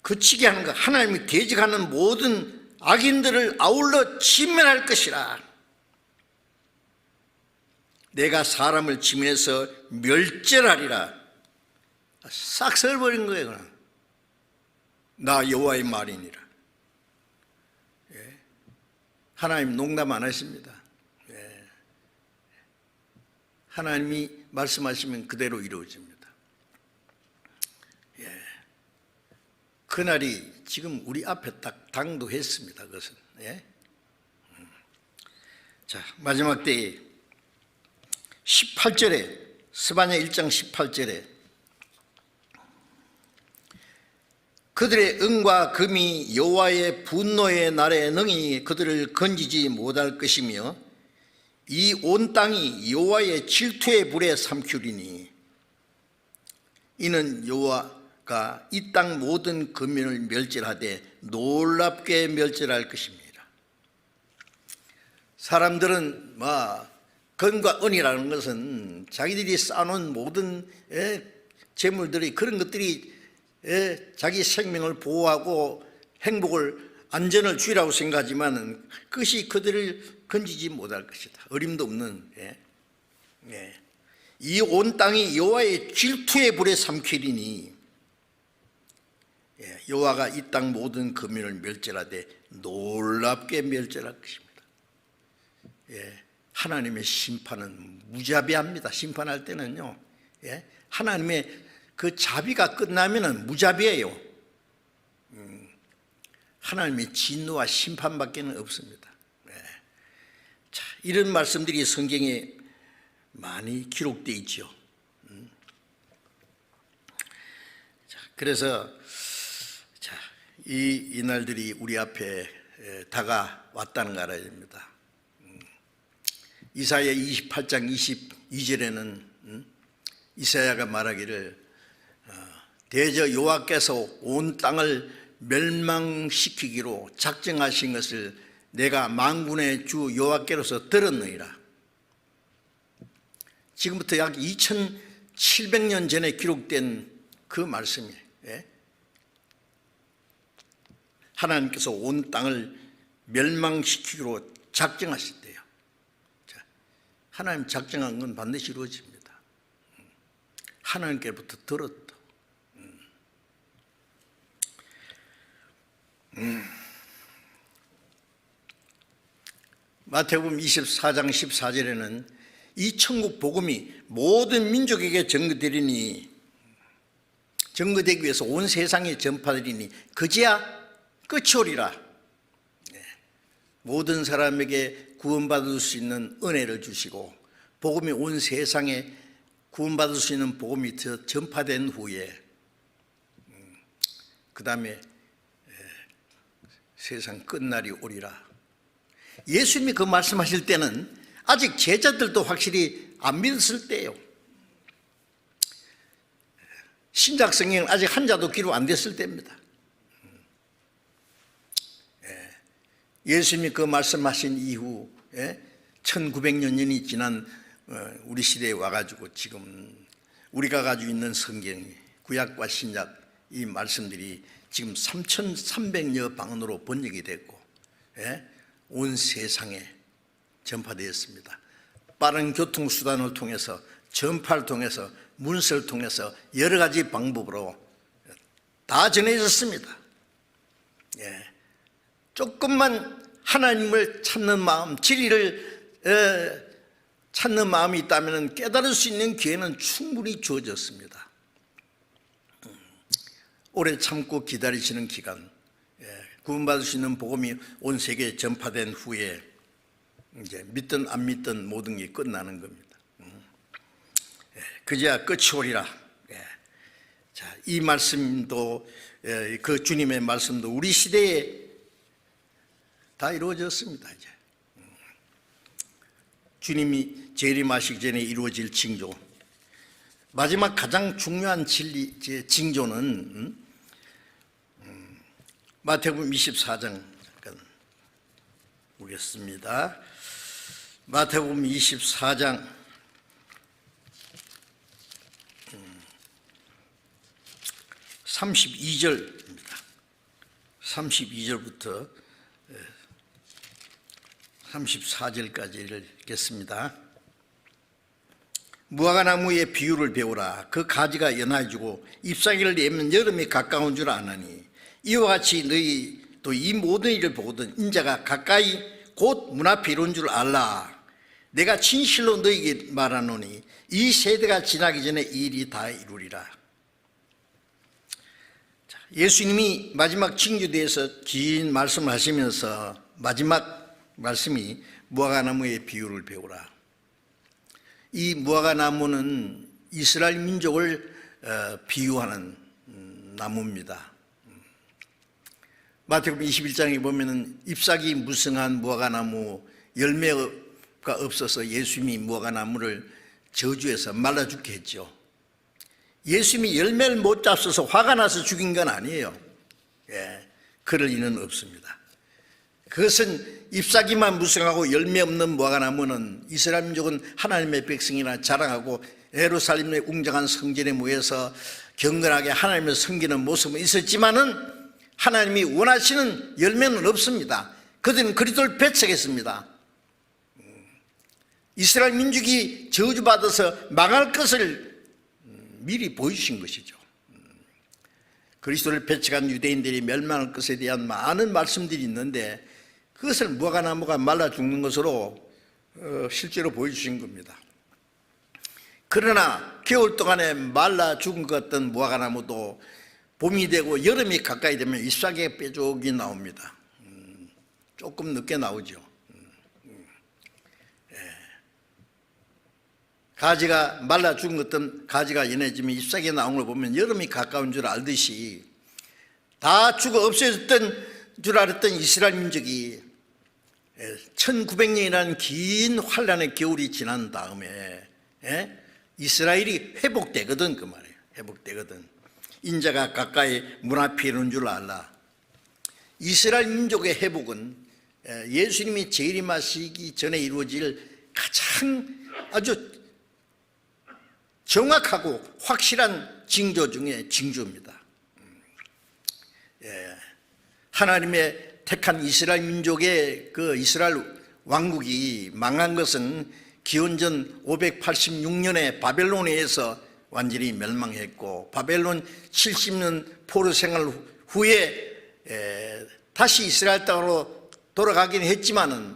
그치게 하는 것, 하나님이 계획하는 모든 악인들을 아울러 진멸할 것이라. 내가 사람을 지면에서 멸절하리라. 싹 썰어버린 거예요. 그냥. 나 여호와의 말이니라. 하나님 농담 안 하십니다. 하나님이 말씀하시면 그대로 이루어집니다. 그날이 지금 우리 앞에 딱 당도했습니다. 그것은. 자, 마지막 때에 18절에 스바냐 1장 18절에 그들의 은과 금이 여호와의 분노의 날에 능히 그들을 건지지 못할 것이며 이 온 땅이 여호와의 질투의 불에 삼키리니 이는 여호와가 이 땅 모든 금면을 멸절하되 놀랍게 멸절할 것입니다. 사람들은 건과 은이라는 것은 자기들이 쌓아놓은 모든 재물들이 그런 것들이 자기 생명을 보호하고 행복을 안전을 주리라고 생각하지만 그것이 그들을 건지지 못할 것이다. 어림도 없는 이 온 땅이 여호와의 질투의 불에 삼키리니 여호와가 이 땅 모든 금면을 멸절하되 놀랍게 멸절할 것입니다. 하나님의 심판은 무자비합니다. 심판할 때는요, 하나님의 그 자비가 끝나면은 무자비해요. 하나님의 진노와 심판밖에는 없습니다. 자, 이런 말씀들이 성경에 많이 기록되어 있죠. 자, 그래서 이날들이 우리 앞에 다가왔다는 걸 알아야 됩니다. 이사야 28장 22절에는 이사야가 말하기를 대저 여호와께서 온 땅을 멸망시키기로 작정하신 것을 내가 만군의 주 여호와께로서 들었느니라. 지금부터 약 2700년 전에 기록된 그 말씀이에요. 하나님께서 온 땅을 멸망시키기로 작정하셨대요. 하나님 작정한 건 반드시 이루어집니다. 하나님께로부터 들었다. 마태복음 24장 14절에는 이 천국 복음이 모든 민족에게 전거되리니, 전거되기 위해서 온 세상에 전파되리니 그제야 끝이 오리라. 모든 사람에게 구원받을 수 있는 은혜를 주시고 복음이 온 세상에 구원받을 수 있는 복음이 전파된 후에 그 다음에 세상 끝날이 오리라. 예수님이 그 말씀하실 때는 아직 제자들도 확실히 안 믿었을 때예요. 신약 성경은 아직 한 자도 기록 안 됐을 때입니다. 예수님이 그 말씀하신 이후 1900년이 지난 우리 시대에 와가지고 지금 우리가 가지고 있는 성경, 구약과 신약 이 말씀들이 지금 3300여 방언으로 번역이 됐고 온 세상에 전파되었습니다. 빠른 교통수단을 통해서, 전파를 통해서, 문서를 통해서 여러 가지 방법으로 다 전해졌습니다. 조금만 하나님을 찾는 마음, 진리를 찾는 마음이 있다면 깨달을 수 있는 기회는 충분히 주어졌습니다. 오래 참고 기다리시는 기간, 구원받을 수 있는 복음이 온 세계에 전파된 후에 이제 믿든 안 믿든 모든 게 끝나는 겁니다. 그제야 끝이 오리라. 자, 이 말씀도 그 주님의 말씀도 우리 시대에 다 이루어졌습니다. 이제 주님이 재림하시기 전에 이루어질 징조, 마지막 가장 중요한 진리 징조는 마태복음 24장 잠깐 보겠습니다. 마태복음 24장 32절입니다. 32절부터 34절까지를 읽겠습니다. 무화과나무의 비유를 배우라. 그 가지가 연해지고 잎사귀를 내면 여름이 가까운 줄 아나니 이와 같이 너희도 이 모든 일을 보거든 인자가 가까이 곧 문 앞에 이룬 줄 알라. 내가 진실로 너희에게 말하노니 이 세대가 지나기 전에 이 일이 다 이루리라. 예수님이 마지막 징조에 대해서 긴 말씀을 하시면서 마지막 말씀이 무화과나무의 비유를 배우라. 이 무화과나무는 이스라엘 민족을 비유하는 나무입니다. 마태복음 21장에 보면은 잎사귀 무성한 무화과나무, 열매가 없어서 예수님이 무화과나무를 저주해서 말라 죽게 했죠. 예수님이 열매를 못 잡숴서 화가 나서 죽인 건 아니에요. 그럴 리는 없습니다. 그것은 잎사귀만 무성하고 열매 없는 무화과나무는 이스라엘 민족은 하나님의 백성이라 자랑하고 예루살렘의 웅장한 성전에 모여서 경건하게 하나님을 섬기는 모습은 있었지만은 하나님이 원하시는 열매는 없습니다. 그들은 그리스도를 배척했습니다. 이스라엘 민족이 저주받아서 망할 것을 미리 보여주신 것이죠. 그리스도를 배척한 유대인들이 멸망할 것에 대한 많은 말씀들이 있는데 그것을 무화과나무가 말라 죽는 것으로 실제로 보여주신 겁니다. 그러나 겨울 동안에 말라 죽은 것 같던 무화과나무도 봄이 되고 여름이 가까이 되면 잎사귀가 뾰족이 나옵니다. 조금 늦게 나오죠. 가지가 말라 죽은 것 같던 가지가 연해지면 잎사귀가 나온 걸 보면 여름이 가까운 줄 알듯이 다 죽어 없어졌던 줄 알았던 이스라엘 민족이 1900년이라는 긴 환란의 겨울이 지난 다음에 이스라엘이 회복되거든. 그 말이에요. 회복되거든. 인자가 가까이 문 앞에 이르는 줄 알라. 이스라엘 민족의 회복은 예수님이 재림하시기 전에 이루어질 가장 아주 정확하고 확실한 징조 중에 징조입니다. 하나님의 택한 이스라엘 민족의 그 이스라엘 왕국이 망한 것은 기원전 586년에 바벨론에 의해서 완전히 멸망했고, 바벨론 70년 포로 생활 후에 다시 이스라엘 땅으로 돌아가긴 했지만은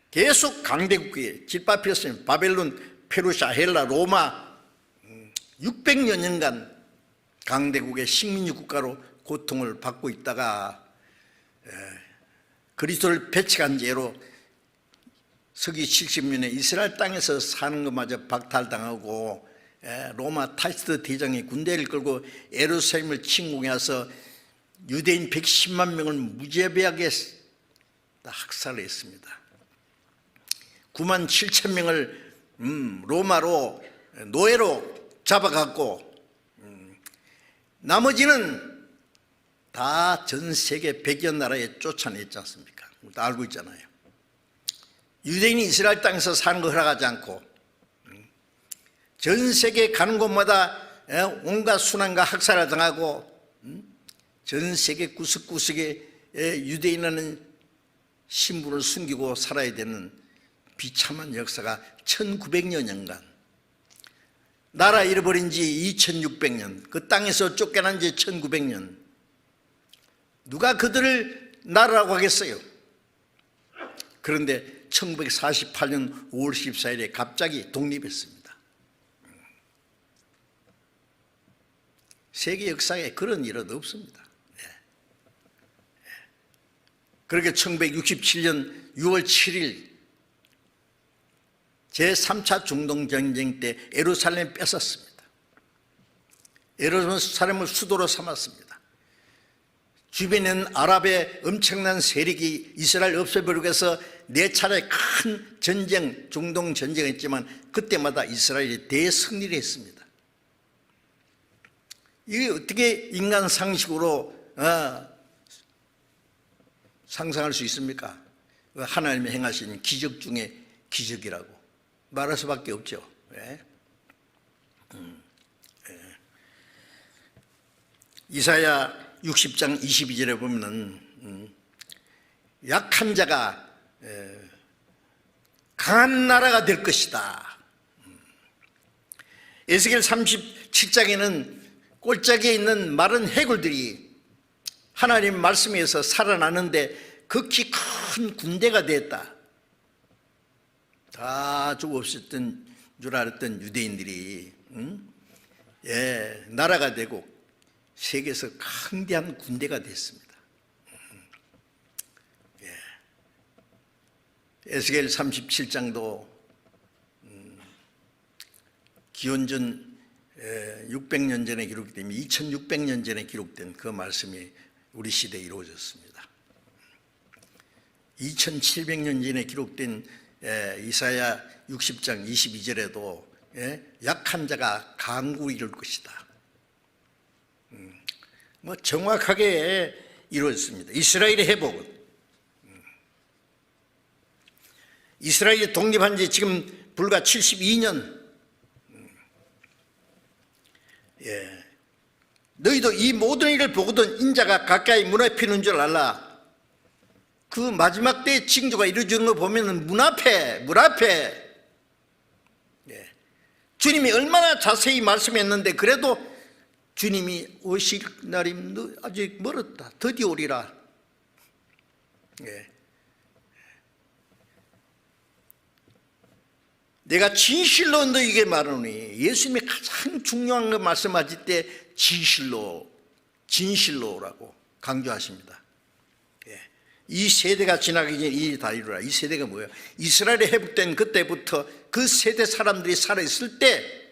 계속 강대국에 짓밟혔으면 바벨론, 페르시아, 헬라, 로마 600여 년간 강대국의 식민지 국가로 고통을 받고 있다가 그리스도를 배척한 죄로 서기 70년에 이스라엘 땅에서 사는 것마저 박탈당하고 로마 타시스 대장이 군대를 끌고 예루살렘을 침공해서 유대인 110만 명을 무자비하게 학살을 했습니다. 9만 7천 명을 로마로 노예로 잡아갔고, 나머지는 다 전 세계 100여 나라에 쫓아냈지 않습니까? 다 알고 있잖아요. 유대인이 이스라엘 땅에서 사는 거 허락하지 않고 전 세계 가는 곳마다 온갖 순환과 학살을 당하고 전 세계 구석구석에 유대인이라는 신분을 숨기고 살아야 되는 비참한 역사가 1900여 년간, 나라 잃어버린 지 2600년, 그 땅에서 쫓겨난 지 1900년, 누가 그들을 나라라고 하겠어요? 그런데 1948년 5월 14일에 갑자기 독립했습니다. 세계 역사에 그런 일은 없습니다. 그렇게 1967년 6월 7일 제3차 중동전쟁 때 예루살렘을 뺏었습니다. 예루살렘을 수도로 삼았습니다. 주변에는 아랍의 엄청난 세력이 이스라엘 없애버리고 해서 4차례 큰 전쟁, 중동 전쟁을 했지만 그때마다 이스라엘이 대승리를 했습니다. 이게 어떻게 인간 상식으로 상상할 수 있습니까? 하나님이 행하신 기적 중에 기적이라고 말할 수밖에 없죠. 왜? 이사야 60장 22절에 보면은 약한 자가 강한 나라가 될 것이다. 에스겔 37장에는 골짜기에 있는 마른 해골들이 하나님 말씀에서 살아나는데 극히 큰 군대가 됐다. 다 죽어 없었던 줄 알았던 유대인들이 나라가 되고 세계에서 강대한 군대가 됐습니다. 에스겔 37장도 기원전 600년 전에 기록된 2600년 전에 기록된 그 말씀이 우리 시대에 이루어졌습니다. 2700년 전에 기록된 이사야 60장 22절에도 약한 자가 강국을 이룰 것이다. 정확하게 이루어졌습니다. 이스라엘의 회복은, 이스라엘이 독립한 지 지금 불과 72년. 너희도 이 모든 일을 보거든 인자가 가까이 문 앞에 있는 줄 알라. 그 마지막 때의 징조가 이루어지는 거 보면 문 앞에 주님이 얼마나 자세히 말씀했는데, 그래도 주님이 오실 날이 아직 멀었다. 드디어 오리라. 내가 진실로 너희에게 말하노니, 예수님이 가장 중요한 거 말씀하실 때 진실로라고 강조하십니다. 이 세대가 지나기 전에 이 다 이루라. 이 세대가 뭐예요? 이스라엘이 회복된 그때부터 그 세대 사람들이 살아있을 때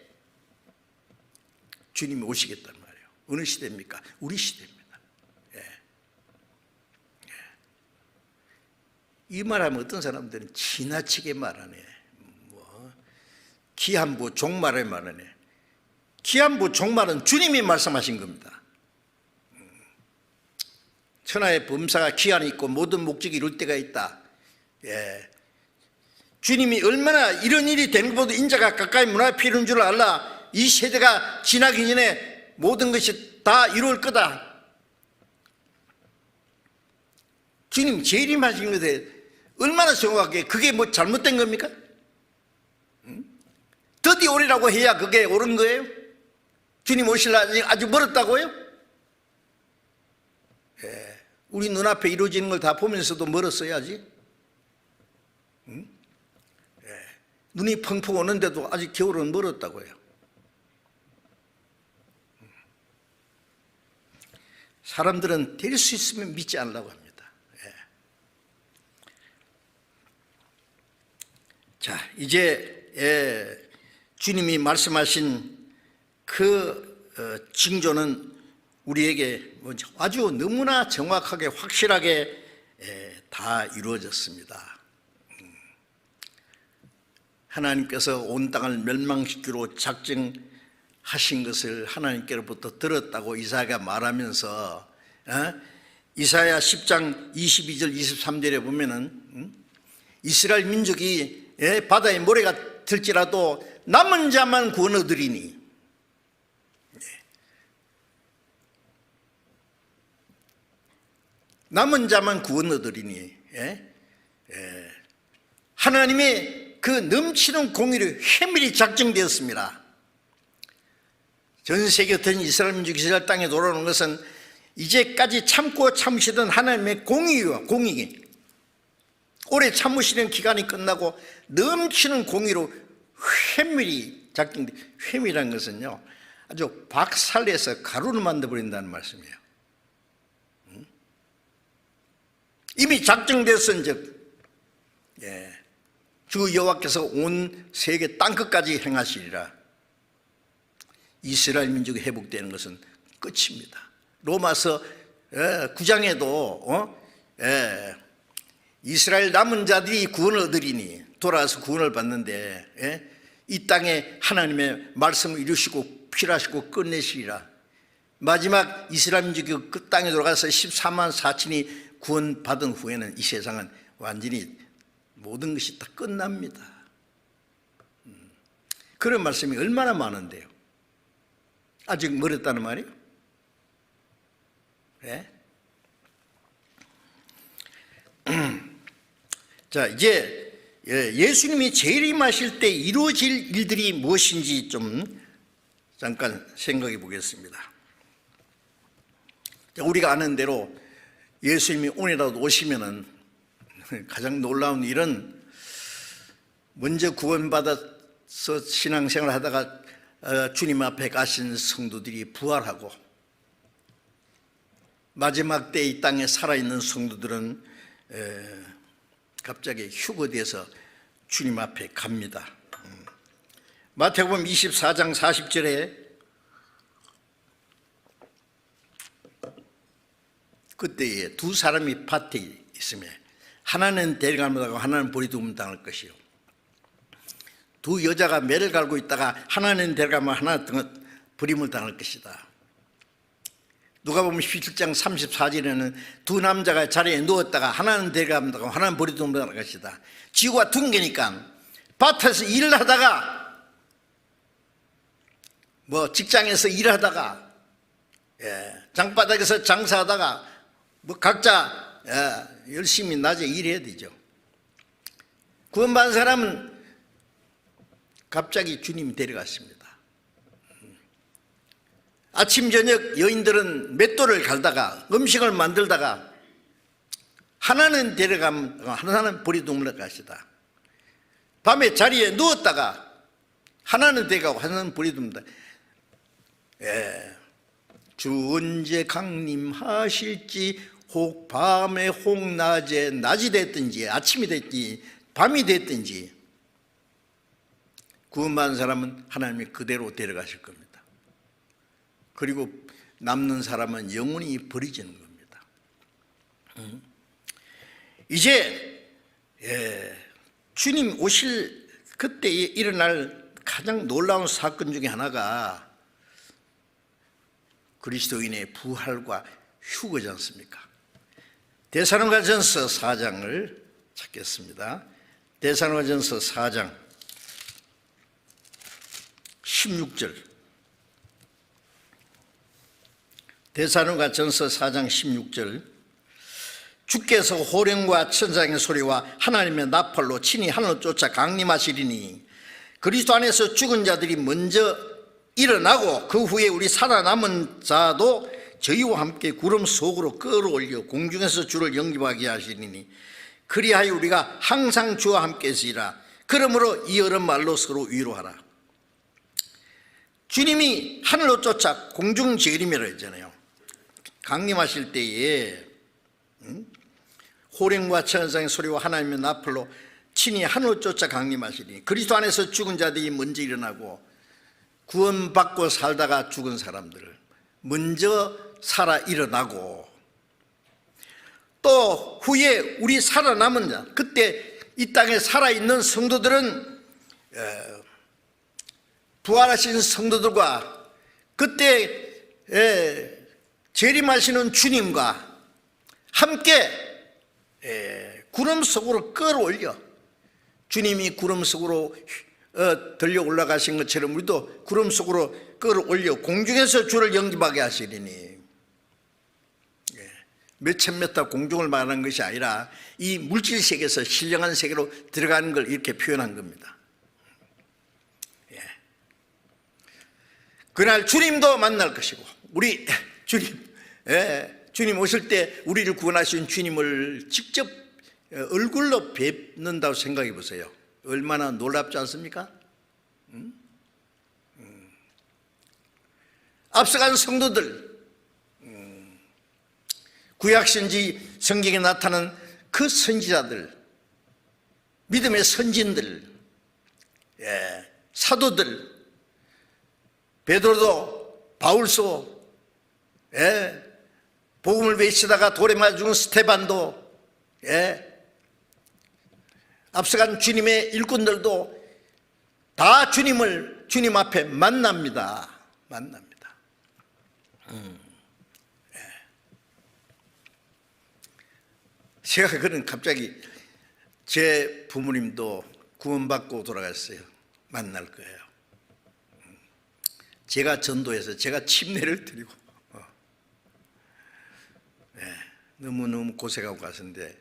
주님이 오시겠단 말이에요. 어느 시대입니까? 우리 시대입니다. 이 말하면 어떤 사람들은 지나치게 말하네. 뭐 기한부 종말을 말하네. 기한부 종말은 주님이 말씀하신 겁니다. 천하의 범사가 기한이 있고 모든 목적이 이룰 때가 있다. 예. 주님이 얼마나 이런 일이 되는 것보다 인자가 가까이 문 앞에 이른 줄 알라. 이 세대가 지나기 전에 모든 것이 다 이룰 거다. 주님 재림하신 것에 얼마나 정확하게, 그게 뭐 잘못된 겁니까? 더디 오리라고 해야 그게 옳은 거예요? 주님 오실라 아주 멀었다고요? 예. 우리 눈앞에 이루어지는 걸 다 보면서도 멀었어야지. 눈이 펑펑 오는데도 아직 겨울은 멀었다고요. 사람들은 될 수 있으면 믿지 않으려고 합니다. 예. 자, 이제 주님이 말씀하신 그 징조는 우리에게 아주 너무나 정확하게 확실하게 다 이루어졌습니다. 하나님께서 온 땅을 멸망시키기로 작정하신 것을 하나님께로부터 들었다고 이사야가 말하면서 이사야 10장 22절 23절에 보면은 이스라엘 민족이 바다에 모래가 들지라도 남은 자만 구원 얻으리니, 남은 자만 구원 얻으리니, 하나님의 그 넘치는 공의를 회밀히 작정되었습니다. 전 세계 전 이스라엘 민족이 이스라엘 땅에 돌아오는 것은 이제까지 참고 참으시던 하나님의 공의와 공의, 오래 참으시는 기간이 끝나고 넘치는 공의로 회밀히 작정돼. 회밀한 것은요, 아주 박살내서 가루를 만들어버린다는 말씀이에요. 이미 작정됐은즉 주 여호와께서 온 세계 땅끝까지 행하시리라. 이스라엘 민족이 회복되는 것은 끝입니다. 로마서 9장에도 이스라엘 남은 자들이 구원을 얻으리니 돌아와서 구원을 받는데 이 땅에 하나님의 말씀을 이루시고 필하시고 끝내시리라. 마지막 이스라엘 민족이 그 땅에 돌아가서 14만 4천이 구원받은 후에는 이 세상은 완전히 모든 것이 다 끝납니다. 그런 말씀이 얼마나 많은데요. 아직 멀었다는 말이에요. 네? 자, 이제 예수님이 재림하실 때 이루어질 일들이 무엇인지 좀 잠깐 생각해 보겠습니다. 자, 우리가 아는 대로 예수님이 오늘이라도 오시면은 가장 놀라운 일은 먼저 구원받아서 신앙생활을 하다가 주님 앞에 가신 성도들이 부활하고, 마지막 때 이 땅에 살아있는 성도들은 갑자기 휴거돼서 주님 앞에 갑니다. 마태복음 24장 40절에 그때에 두 사람이 밭에 있으며 하나는 데려가면 당하고 하나는 버리두면 당할 것이요, 두 여자가 매를 갈고 있다가 하나는 데려가면 하나는 버림을 당할 것이다. 누가복음 17장 34절에는 두 남자가 자리에 누웠다가 하나는 데려가면 당하고 하나는 버리두면 당할 것이다. 지구가 둥기니까 밭에서 일을 하다가 뭐 직장에서 일하다가 장바닥에서 장사하다가 뭐 각자 열심히 낮에 일해야 되죠. 구원받은 사람은 갑자기 주님이 데려갔습니다. 아침 저녁 여인들은 맷돌을 갈다가 음식을 만들다가 하나는 데려가면 하나는 버리두면 가시다. 밤에 자리에 누웠다가 하나는 데려가고 하나는 버리두면. 주 언제 강림하실지 혹 밤에 혹 낮에, 낮이 됐든지 아침이 됐든지 밤이 됐든지 구원받은 사람은 하나님이 그대로 데려가실 겁니다. 그리고 남는 사람은 영원히 버리지는 겁니다. 이제 주님 오실 그때 일어날 가장 놀라운 사건 중에 하나가 그리스도인의 부활과 휴거지 않습니까? 데살로니가전서 4장을 찾겠습니다. 데살로니가전서 4장 16절. 데살로니가전서 4장 16절. 주께서 호령과 천장의 소리와 하나님의 나팔로 친히 하늘을 쫓아 강림하시리니 그리스도 안에서 죽은 자들이 먼저 일어나고 그 후에 우리 살아남은 자도 저희와 함께 구름 속으로 끌어올려 공중에서 주를 영접하게 하시리니 그리하여 우리가 항상 주와 함께 있으리라. 그러므로 이 여러 말로 서로 위로하라. 주님이 하늘로 쫓아 공중재림이라 했잖아요. 강림하실 때에 호령과 천상의 소리와 하나님의 나팔로 친히 하늘로 쫓아 강림하시니 그리스도 안에서 죽은 자들이 먼저 일어나고 구원받고 살다가 죽은 사람들을 먼저 살아 일어나고 또 후에 우리 살아남은 자, 그때 이 땅에 살아있는 성도들은 부활하신 성도들과 그때 재림하시는 주님과 함께 구름 속으로 끌어올려 주님이 구름 속으로 들려 올라가신 것처럼 우리도 구름 속으로 끌어올려 공중에서 주를 영접하게 하시리니 몇천 메타 공중을 말하는 것이 아니라 이 물질 세계에서 신령한 세계로 들어가는 걸 이렇게 표현한 겁니다. 그날 주님도 만날 것이고 우리 주님 오실 때 우리를 구원하신 주님을 직접 얼굴로 뵙는다고 생각해 보세요. 얼마나 놀랍지 않습니까? 앞서간 성도들, 구약선지 성경에 나타난 그 선지자들, 믿음의 선진들, 사도들, 베드로도 바울도, 복음을 외치다가 돌에 맞아 죽은 스테반도, 앞서간 주님의 일꾼들도 다 주님 앞에 만납니다. 제가 그런 갑자기 제 부모님도 구원받고 돌아갔어요. 만날 거예요. 제가 전도해서 제가 침례를 드리고 너무너무 고생하고 갔는데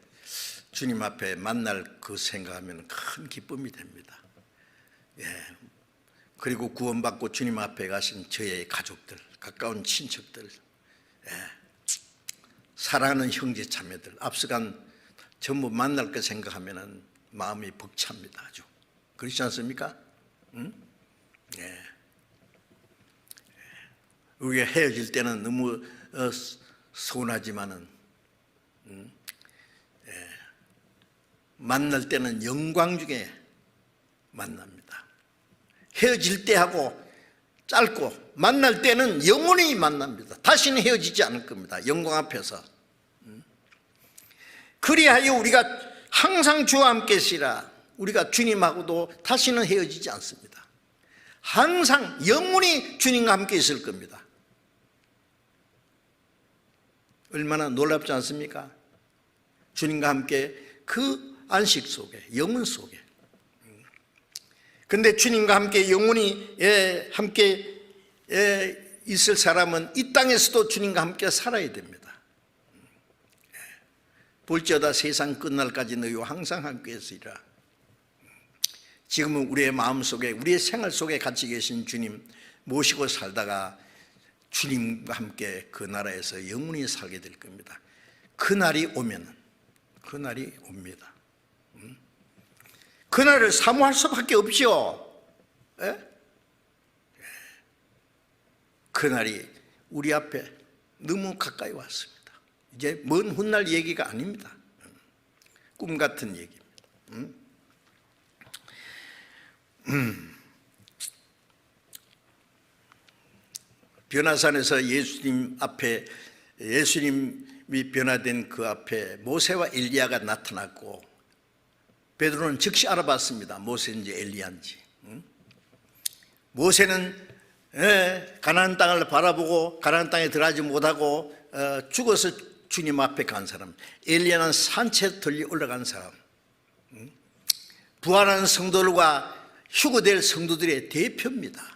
주님 앞에 만날 그 생각하면 큰 기쁨이 됩니다. 그리고 구원받고 주님 앞에 가신 저의 가족들, 가까운 친척들, 사랑하는 형제 자매들, 앞서간 전부 만날 거 생각하면 마음이 벅찹니다. 아주 그렇지 않습니까? 우리가 헤어질 때는 너무 서운하지만은 만날 때는 영광 중에 만납니다. 헤어질 때 하고 짧고 만날 때는 영원히 만납니다. 다시는 헤어지지 않을 겁니다. 영광 앞에서. 그리하여 우리가 항상 주와 함께 있으리라. 우리가 주님하고도 다시는 헤어지지 않습니다. 항상 영원히 주님과 함께 있을 겁니다. 얼마나 놀랍지 않습니까? 주님과 함께 그 안식 속에, 영원 속에. 그런데 주님과 함께 영원히 함께 있을 사람은 이 땅에서도 주님과 함께 살아야 됩니다. 볼지어다 세상 끝날까지 너희와 항상 함께 있으리라. 지금은 우리의 마음속에, 우리의 생활 속에 같이 계신 주님 모시고 살다가 주님과 함께 그 나라에서 영원히 살게 될 겁니다. 그날이 오면, 그날이 옵니다. 그날을 사모할 수밖에 없죠. 그날이 우리 앞에 너무 가까이 왔습니다. 이제 먼 훗날 얘기가 아닙니다. 꿈 같은 얘기입니다. 변화산에서 예수님 앞에, 예수님이 변화된 그 앞에 모세와 엘리야가 나타났고 베드로는 즉시 알아봤습니다. 모세인지 엘리야인지. 모세는 가나안 땅을 바라보고 가나안 땅에 들어가지 못하고 죽어서 주님 앞에 간 사람. 엘리야는 산채 들리 올라간 사람. 부활하는 성도들과 휴거될 성도들의 대표입니다.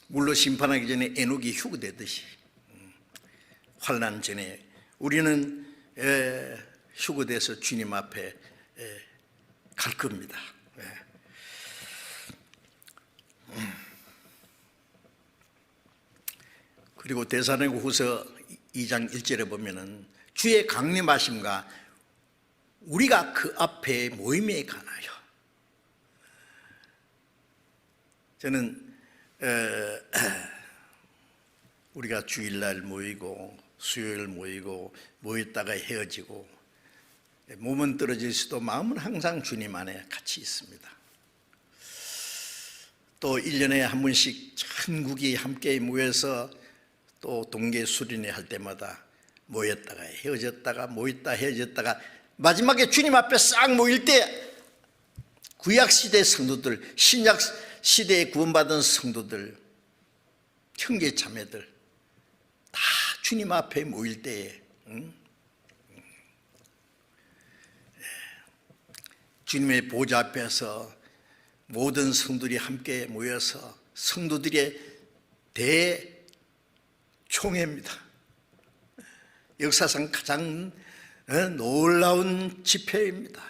물로 심판하기 전에 에녹이 휴거되듯이 환난 전에 우리는 휴거돼서 주님 앞에 갈 겁니다. 그리고 데살로니가후서 2장 1절에 보면은 주의 강림하심과 우리가 그 앞에 모임에 가나요. 저는 우리가 주일날 모이고 수요일 모이고 모였다가 헤어지고 몸은 떨어져 있어도 마음은 항상 주님 안에 같이 있습니다. 또 1년에 한 번씩 천국이 함께 모여서 또 동계 수련회 할 때마다 모였다가 헤어졌다가 모였다 헤어졌다가 마지막에 주님 앞에 싹 모일 때 구약시대 성도들, 신약시대에 구원받은 성도들, 형제 자매들 다 주님 앞에 모일 때에 주님의 보좌 앞에서 모든 성도들이 함께 모여서 성도들의 대총회입니다. 역사상 가장 놀라운 집회입니다.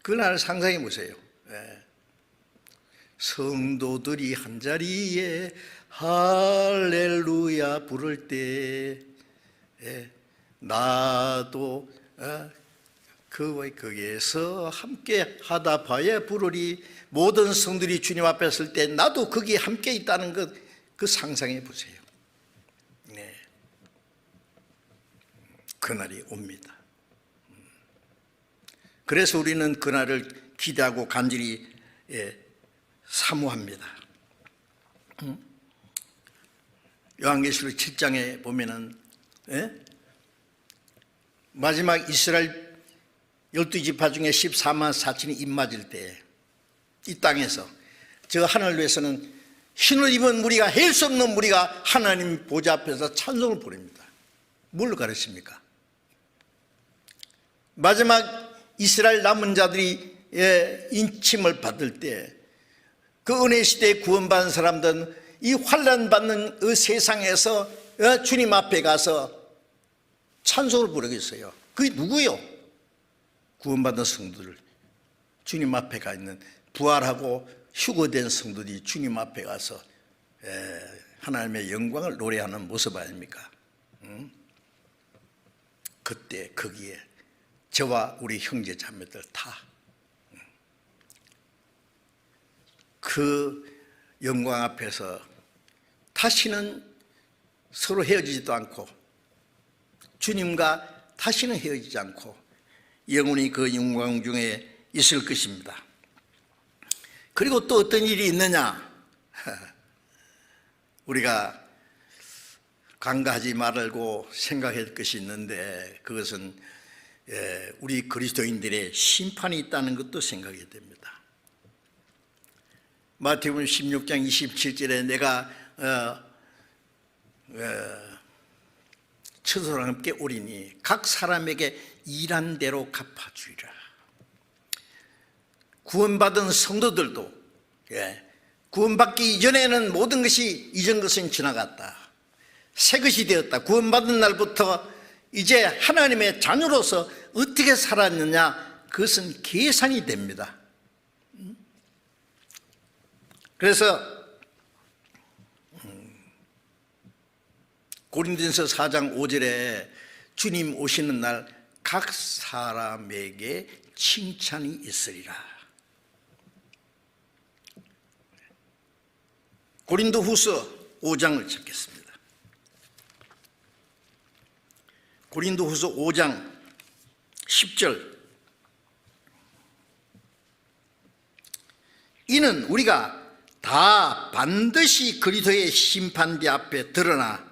그날 상상해 보세요. 성도들이 한자리에 할렐루야 부를 때 나도 거기에서 함께 하다 봐야 부르리. 모든 성들이 주님 앞에 설 때 나도 거기에 함께 있다는 것, 그 상상해 보세요. 그날이 옵니다. 그래서 우리는 그날을 기대하고 간절히 사모합니다. 요한계시록 7장에 보면은 마지막 이스라엘 12지파 중에 14만 4천이 입맞을 때 이 땅에서 저 하늘 위에서는 흰을 입은 무리가 헬 수 없는 무리가 하나님 보좌 앞에서 찬송을 부릅니다. 뭘 가르칩니까? 마지막 이스라엘 남은 자들이 인침을 받을 때 그 은혜 시대에 구원받은 사람들은 이 환난받는 그 세상에서 주님 앞에 가서 찬송을 부르겠어요. 그게 누구요? 구원받은 성도들, 주님 앞에 가 있는 부활하고 휴거된 성도들이 주님 앞에 가서 하나님의 영광을 노래하는 모습 아닙니까? 그때 거기에 저와 우리 형제 자매들 다 그 영광 앞에서 다시는 서로 헤어지지도 않고 주님과 다시는 헤어지지 않고 영원히 그 영광 중에 있을 것입니다. 그리고 또 어떤 일이 있느냐? 우리가 간과하지 말고 생각할 것이 있는데 그것은 우리 그리스도인들의 심판이 있다는 것도 생각해야 됩니다. 마태복음 16장 27절에 내가 처소랑 함께 오리니 각 사람에게 일한 대로 갚아주리라. 구원받은 성도들도 구원받기 이전에는 모든 것이 이전 것은 지나갔다. 새 것이 되었다. 구원받은 날부터 이제 하나님의 자녀로서 어떻게 살았느냐, 그것은 계산이 됩니다. 그래서 고린도전서 4장 5절에 주님 오시는 날 각 사람에게 칭찬이 있으리라. 고린도후서 5장을 찾겠습니다. 고린도후서 5장 10절. 이는 우리가 다 반드시 그리스도의 심판대 앞에 드러나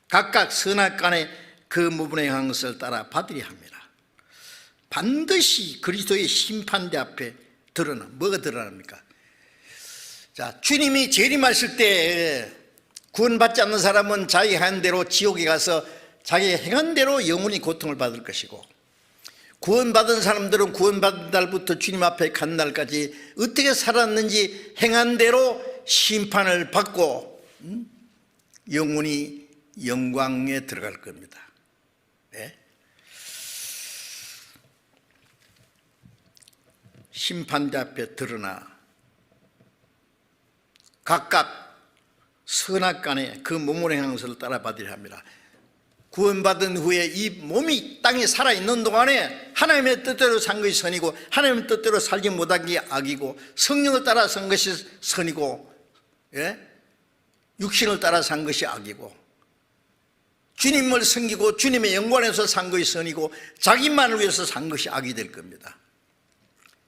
각각 선악간에 그 무분의 행한 것을 따라 받으려 합니다. 반드시 그리스도의 심판대 앞에 드러나. 뭐가 드러납니까? 자, 주님이 재림하실 때 구원받지 않는 사람은 자기 행한 대로 지옥에 가서 자기 행한 대로 영원히 고통을 받을 것이고, 구원받은 사람들은 구원받은 날부터 주님 앞에 간 날까지 어떻게 살았는지 행한 대로 심판을 받고 영원히 영광에 들어갈 겁니다. 네? 심판대 앞에 드러나 각각 선악간에 그 몸을 행한 것을 따라 받으려 합니다. 구원받은 후에 이 몸이 땅에 살아있는 동안에 하나님의 뜻대로 산 것이 선이고, 하나님의 뜻대로 살지 못한 게 악이고, 성령을 따라 산 것이 선이고, 예? 육신을 따라 산 것이 악이고, 주님을 섬기고 주님의 영광에서 산 것이 선이고, 자기만을 위해서 산 것이 악이 될 겁니다.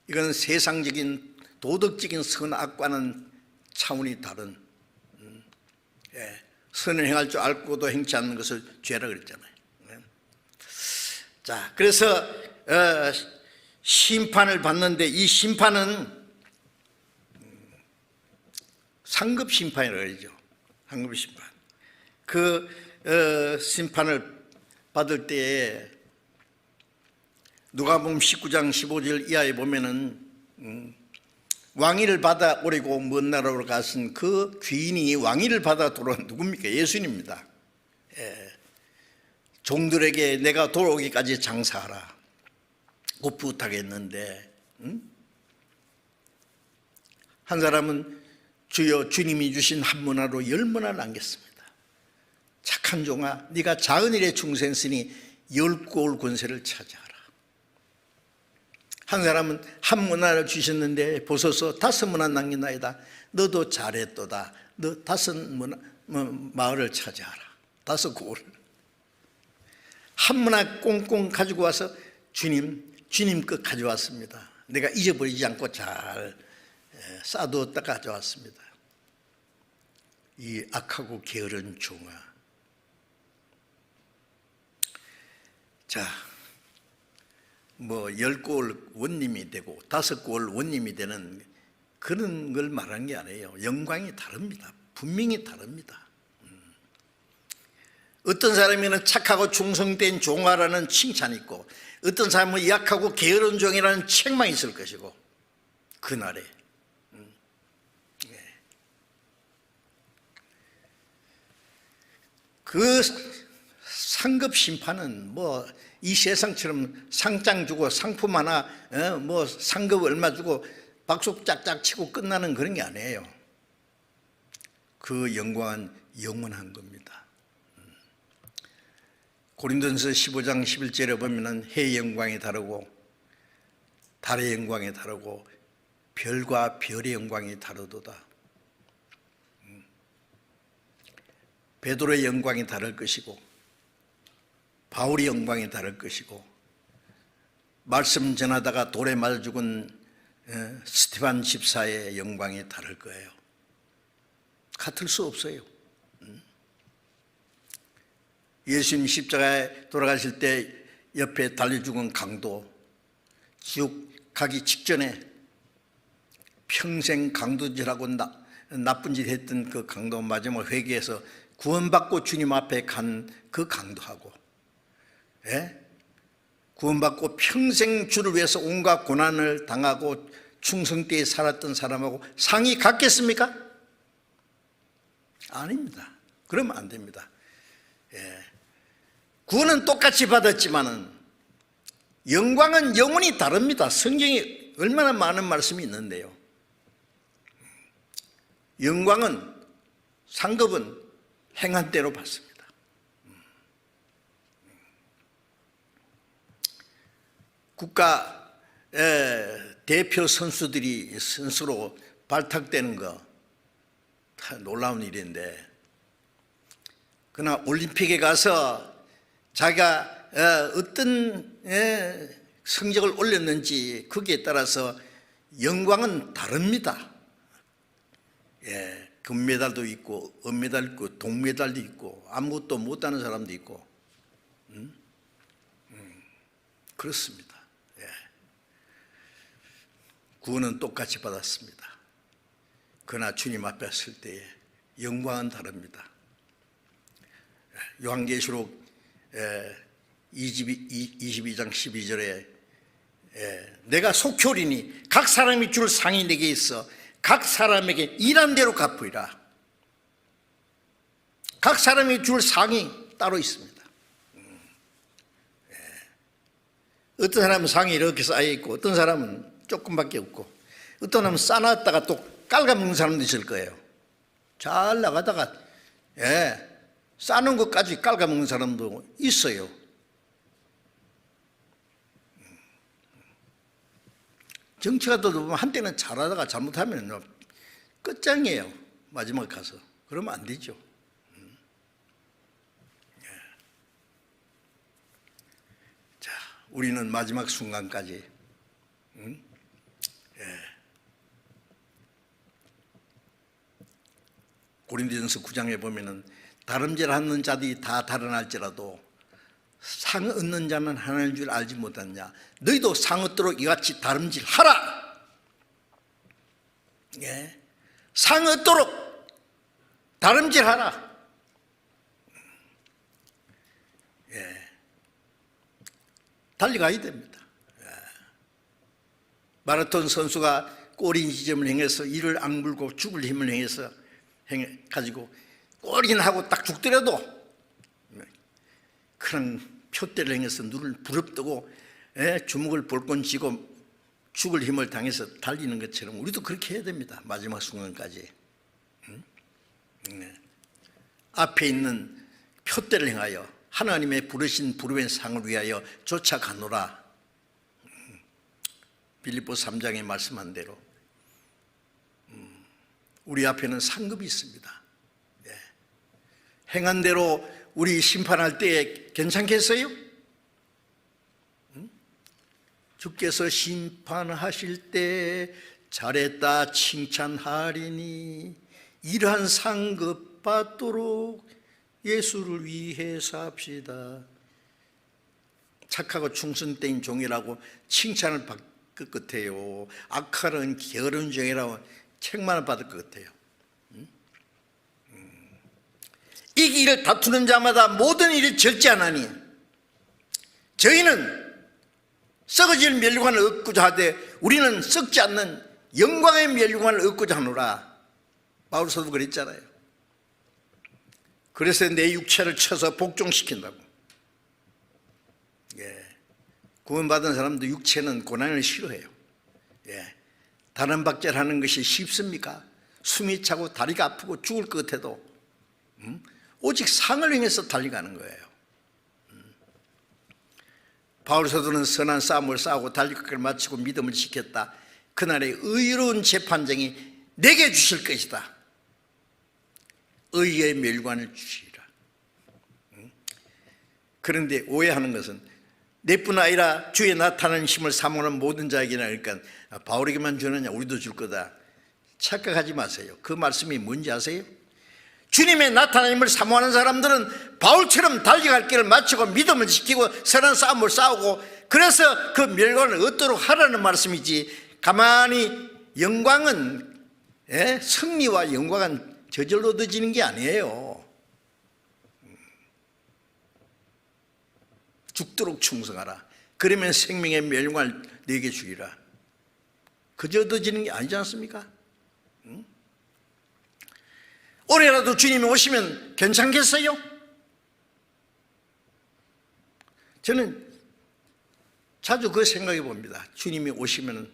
이건 세상적인 도덕적인 선악과는 차원이 다른, 선을 행할 줄 알고도 행치 않는 것을 죄라 그랬잖아요. 자, 그래서 심판을 받는데, 이 심판은 상급 심판이라고 그러죠. 상급 심판. 그 심판을 받을 때에 누가복음 19장 15절 이하에 보면은 왕위를 받아 오리고 먼 나라로 가신 그 귀인이 왕위를 받아 돌아온 누굽니까? 예수님입니다. 종들에게 내가 돌아오기까지 장사하라 고 부탁했는데, 한 사람은 주여 주님이 주신 한 문화로 10문화 남겼습니다. 착한 종아, 네가 작은 일에 충성했으니 10고을 권세를 차지하라. 한 사람은 한 문화를 주셨는데 보소서 5문화 남긴나이다. 너도 잘했도다. 너 5문화 마을을 차지하라. 5고을. 한 문화 꽁꽁 가지고 와서 주님 것 가져왔습니다. 내가 잊어버리지 않고 잘 쌓아두었다 가져왔습니다. 이 악하고 게으른 종아. 자, 10고을 원님이 되고 5고을 원님이 되는 그런 걸 말하는 게 아니에요. 영광이 다릅니다. 분명히 다릅니다. 어떤 사람에는 착하고 충성된 종아라는 칭찬이 있고, 어떤 사람은 약하고 게으른 종이라는 책망이 있을 것이고, 그날에 그 상급 심판은 이 세상처럼 상장 주고 상품 하나 상급 얼마 주고 박수 짝짝 치고 끝나는 그런 게 아니에요. 그 영광은 영원한 겁니다. 고린도전서 15장 11절에 보면은 해의 영광이 다르고 달의 영광이 다르고 별과 별의 영광이 다르도다. 베드로의 영광이 다를 것이고, 바울의 영광이 다를 것이고, 말씀 전하다가 돌에 맞아 죽은 스티반 집사의 영광이 다를 거예요. 같을 수 없어요. 예수님 십자가에 돌아가실 때 옆에 달려 죽은 강도, 지옥 가기 직전에 평생 강도질하고 나쁜 짓 했던 그 강도, 마지막 회개해서 구원받고 주님 앞에 간 그 강도하고, 구원받고 평생 주를 위해서 온갖 고난을 당하고 충성되게 살았던 사람하고 상이 같겠습니까? 아닙니다. 그러면 안 됩니다. 구원은 똑같이 받았지만은 영광은 영원히 다릅니다. 성경에 얼마나 많은 말씀이 있는데요. 영광은, 상급은 행한 대로 받습니다. 국가 대표 선수들이 선수로 발탁되는 거 놀라운 일인데, 그러나 올림픽에 가서 자기가 어떤 성적을 올렸는지 거기에 따라서 영광은 다릅니다. 금메달도 있고 은메달 있고 동메달도 있고 아무것도 못하는 사람도 있고 그렇습니다. 구원은 똑같이 받았습니다. 그러나 주님 앞에 설 때의 영광은 다릅니다. 요한계시록 22장 12절에 내가 속효리니 각 사람이 줄 상이 내게 있어 각 사람에게 일한 대로 갚으리라. 각 사람이 줄 상이 따로 있습니다. 어떤 사람은 상이 이렇게 쌓여 있고 어떤 사람은 조금밖에 없고 어떤 사람은 싸놨다가 또 깔아먹는 사람도 있을 거예요. 잘 나가다가 싸는 것까지 깔아먹는 사람도 있어요. 정치가도 보면 한때는 잘하다가 잘못하면 끝장이에요. 마지막 가서. 그러면 안 되죠. 자, 우리는 마지막 순간까지 고린도전서 9장에 보면은 다름질하는 자들이 다 달아날지라도 상 얻는 자는 하나님인 줄 알지 못하느냐. 너희도 상 얻도록 이같이 다름질하라. 상 얻도록 다름질하라. 달려가야 됩니다. 마라톤 선수가 꼬린 지점을 행해서 이를 악물고 죽을 힘을 행해서 가지고 꼬린하고 딱 죽더라도 그런 표대를 행해서 눈을 부릅뜨고 주먹을 볼건 쥐고 죽을 힘을 당해서 달리는 것처럼 우리도 그렇게 해야 됩니다. 마지막 순간까지. 앞에 있는 표대를 행하여 하나님의 부르신 부르의 상을 위하여 쫓아가노라. 빌립보 3장에 말씀한 대로 우리 앞에는 상급이 있습니다. 행한 대로 우리 심판할 때 괜찮겠어요? 주께서 심판하실 때 잘했다 칭찬하리니 이러한 상급 받도록 예수를 위해 삽시다. 착하고 충성된 종이라고 칭찬을 받을 것 같아요. 악한 게으른 종이라고 책만을 받을 것 같아요. 이 길을 다투는 자마다 모든 일이 절제하나니 저희는 썩어질 멸류관을 얻고자 하되 우리는 썩지 않는 영광의 멸류관을 얻고자 하노라. 바울 사도 그랬잖아요. 그래서 내 육체를 쳐서 복종시킨다고. 구원받은 사람도 육체는 고난을 싫어해요. 다른 박제하는 것이 쉽습니까? 숨이 차고 다리가 아프고 죽을 것 같아도 오직 상을 향해서 달려가는 거예요. 바울 사도는 선한 싸움을 싸우고 달리기를 마치고 믿음을 지켰다. 그날의 의로운 재판장이 내게 주실 것이다. 의의 멸관을 주시리라. 그런데 오해하는 것은 내뿐 아니라 주의 나타나는 힘을 사모하는 모든 자에게나, 그러니까 바울에게만 주느냐 우리도 줄 거다. 착각하지 마세요. 그 말씀이 뭔지 아세요? 주님의 나타남을 사모하는 사람들은 바울처럼 달려갈 길을 마치고 믿음을 지키고 선한 싸움을 싸우고 그래서 그 멸관을 얻도록 하라는 말씀이지, 가만히 영광은 승리와 영광은 저절로 얻어지는 게 아니에요. 죽도록 충성하라. 그러면 생명의 멸관을 내게 주리라. 그저 얻어지는 게 아니지 않습니까? 올해라도 주님이 오시면 괜찮겠어요? 저는 자주 그 생각해 봅니다. 주님이 오시면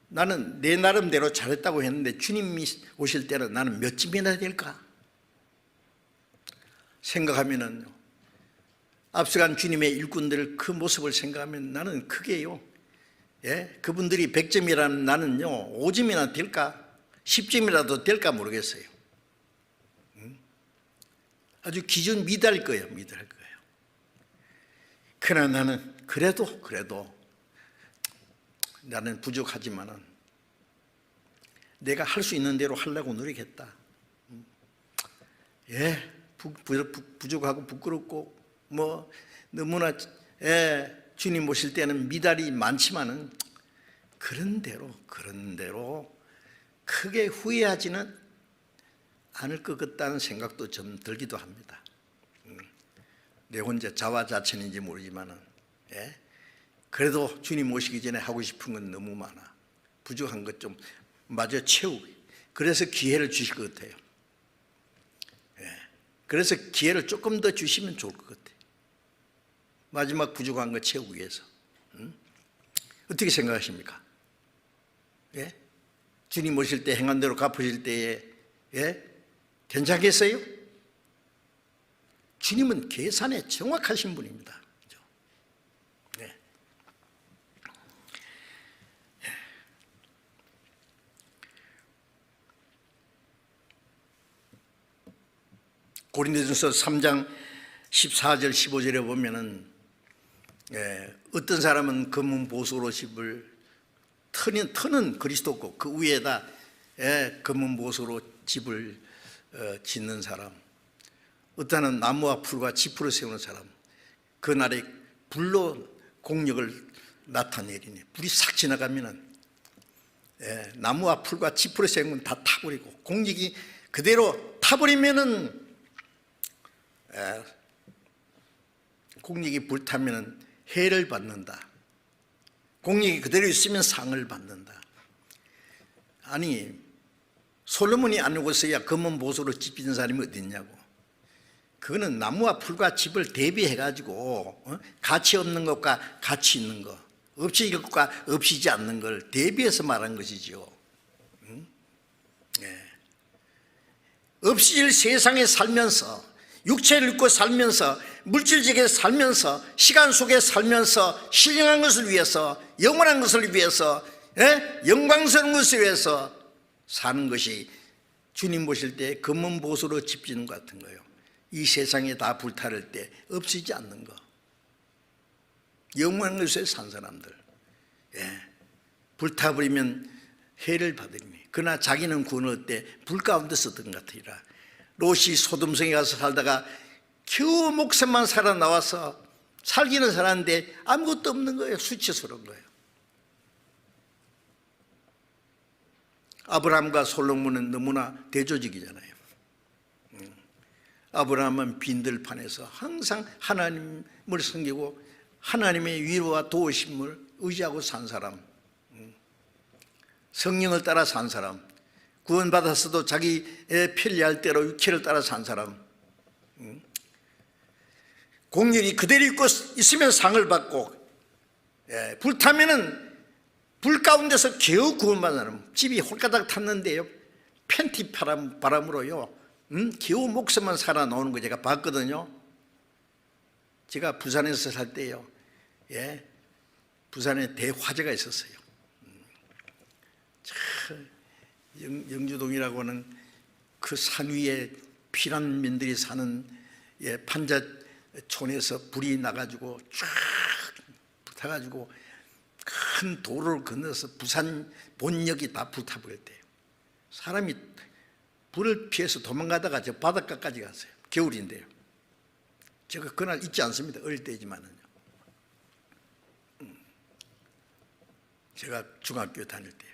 나는 내 나름대로 잘했다고 했는데 주님이 오실 때는 나는 몇 집이나 될까? 생각하면은 앞서간 주님의 일꾼들 그 모습을 생각하면 나는 크게요. 그분들이 100점이라는 나는요 5점이나 될까? 10점이라도 될까 모르겠어요. 아주 기준 미달 거예요. 미달 거예요. 그러나 나는 그래도 나는 부족하지만은 내가 할 수 있는 대로 하려고 노력했다. 예, 부족하고 부끄럽고 뭐 너무나 주님 모실 때는 미달이 많지만은 그런 대로 크게 후회하지는 않을 것 같다는 생각도 좀 들기도 합니다. 내 혼자 자화자찬인지 모르지만은 그래도 주님 모시기 전에 하고 싶은 건 너무 많아. 부족한 것 좀 마저 채우고, 그래서 기회를 주실 것 같아요. 그래서 기회를 조금 더 주시면 좋을 것 같아요. 마지막 부족한 거 채우기 위해서. 어떻게 생각하십니까? 주님 오실 때 행한 대로 갚으실 때에 괜찮겠어요? 주님은 계산에 정확하신 분입니다. 고린도전서 3장 14절 15절에 보면은 어떤 사람은 금은 보석으로 집을 터는 그리스도고 그 위에다 금은 보석으로 집을 짓는 사람, 어떠한 나무와 풀과 지푸를 세우는 사람, 그날에 불로 공력을 나타내리니 불이 싹 지나가면은 나무와 풀과 지푸를 세운 건 다 타버리고 공력이 그대로 타버리면은 공력이 불타면 해를 받는다. 공력이 그대로 있으면 상을 받는다. 아니 솔로몬이 안 오고서야 금은 보석으로 집 짓는 사람이 어디 있냐고. 그거는 나무와 풀과 집을 대비해가지고 가치 없는 것과 가치 있는 것, 없어질 것과 없어지지 않는 걸 대비해서 말한 것이죠. 없어질 세상에 살면서, 육체를 입고 살면서, 물질적에 살면서, 시간 속에 살면서 신령한 것을 위해서, 영원한 것을 위해서, 영광스러운 것을 위해서 사는 것이 주님 보실 때 금은 보석으로 집 짓는 것 같은 거예요. 이 세상에 다 불타를 때 없어지지 않는 거, 영원한 것에 산 사람들, 불타버리면 해를 받으리니 그러나 자기는 구원을 얻되 불 가운데 썼던 것 같으리라. 롯이 소돔성에 가서 살다가 겨우 목숨만 살아나와서 살기는 살았는데 아무것도 없는 거예요. 수치스러운 거예요. 아브라함과 솔로몬은 너무나 대조적이잖아요. 아브라함은 빈들판에서 항상 하나님을 섬기고 하나님의 위로와 도우심을 의지하고 산 사람, 성령을 따라 산 사람, 구원받았어도 자기의 편리할 대로 육체를 따라 산 사람, 공력이 그대로 있고 있으면 상을 받고, 불타면은 불 가운데서 겨우 구원받는 사람. 집이 홀가닥 탔는데요, 팬티 바람으로요, 겨우 목숨만 살아나오는 거 제가 봤거든요. 제가 부산에서 살 때요, 부산에 대화재가 있었어요. 영주동이라고 하는 그 산 위에 피난민들이 사는 판자촌에서 불이 나가지고 쫙 붙어가지고 큰 도로를 건너서 부산 본역이 다 불타버릴 때요, 사람이 불을 피해서 도망가다가 저 바닷가까지 갔어요. 겨울인데요. 제가 그날 잊지 않습니다. 어릴 때지만은요. 제가 중학교 다닐 때요.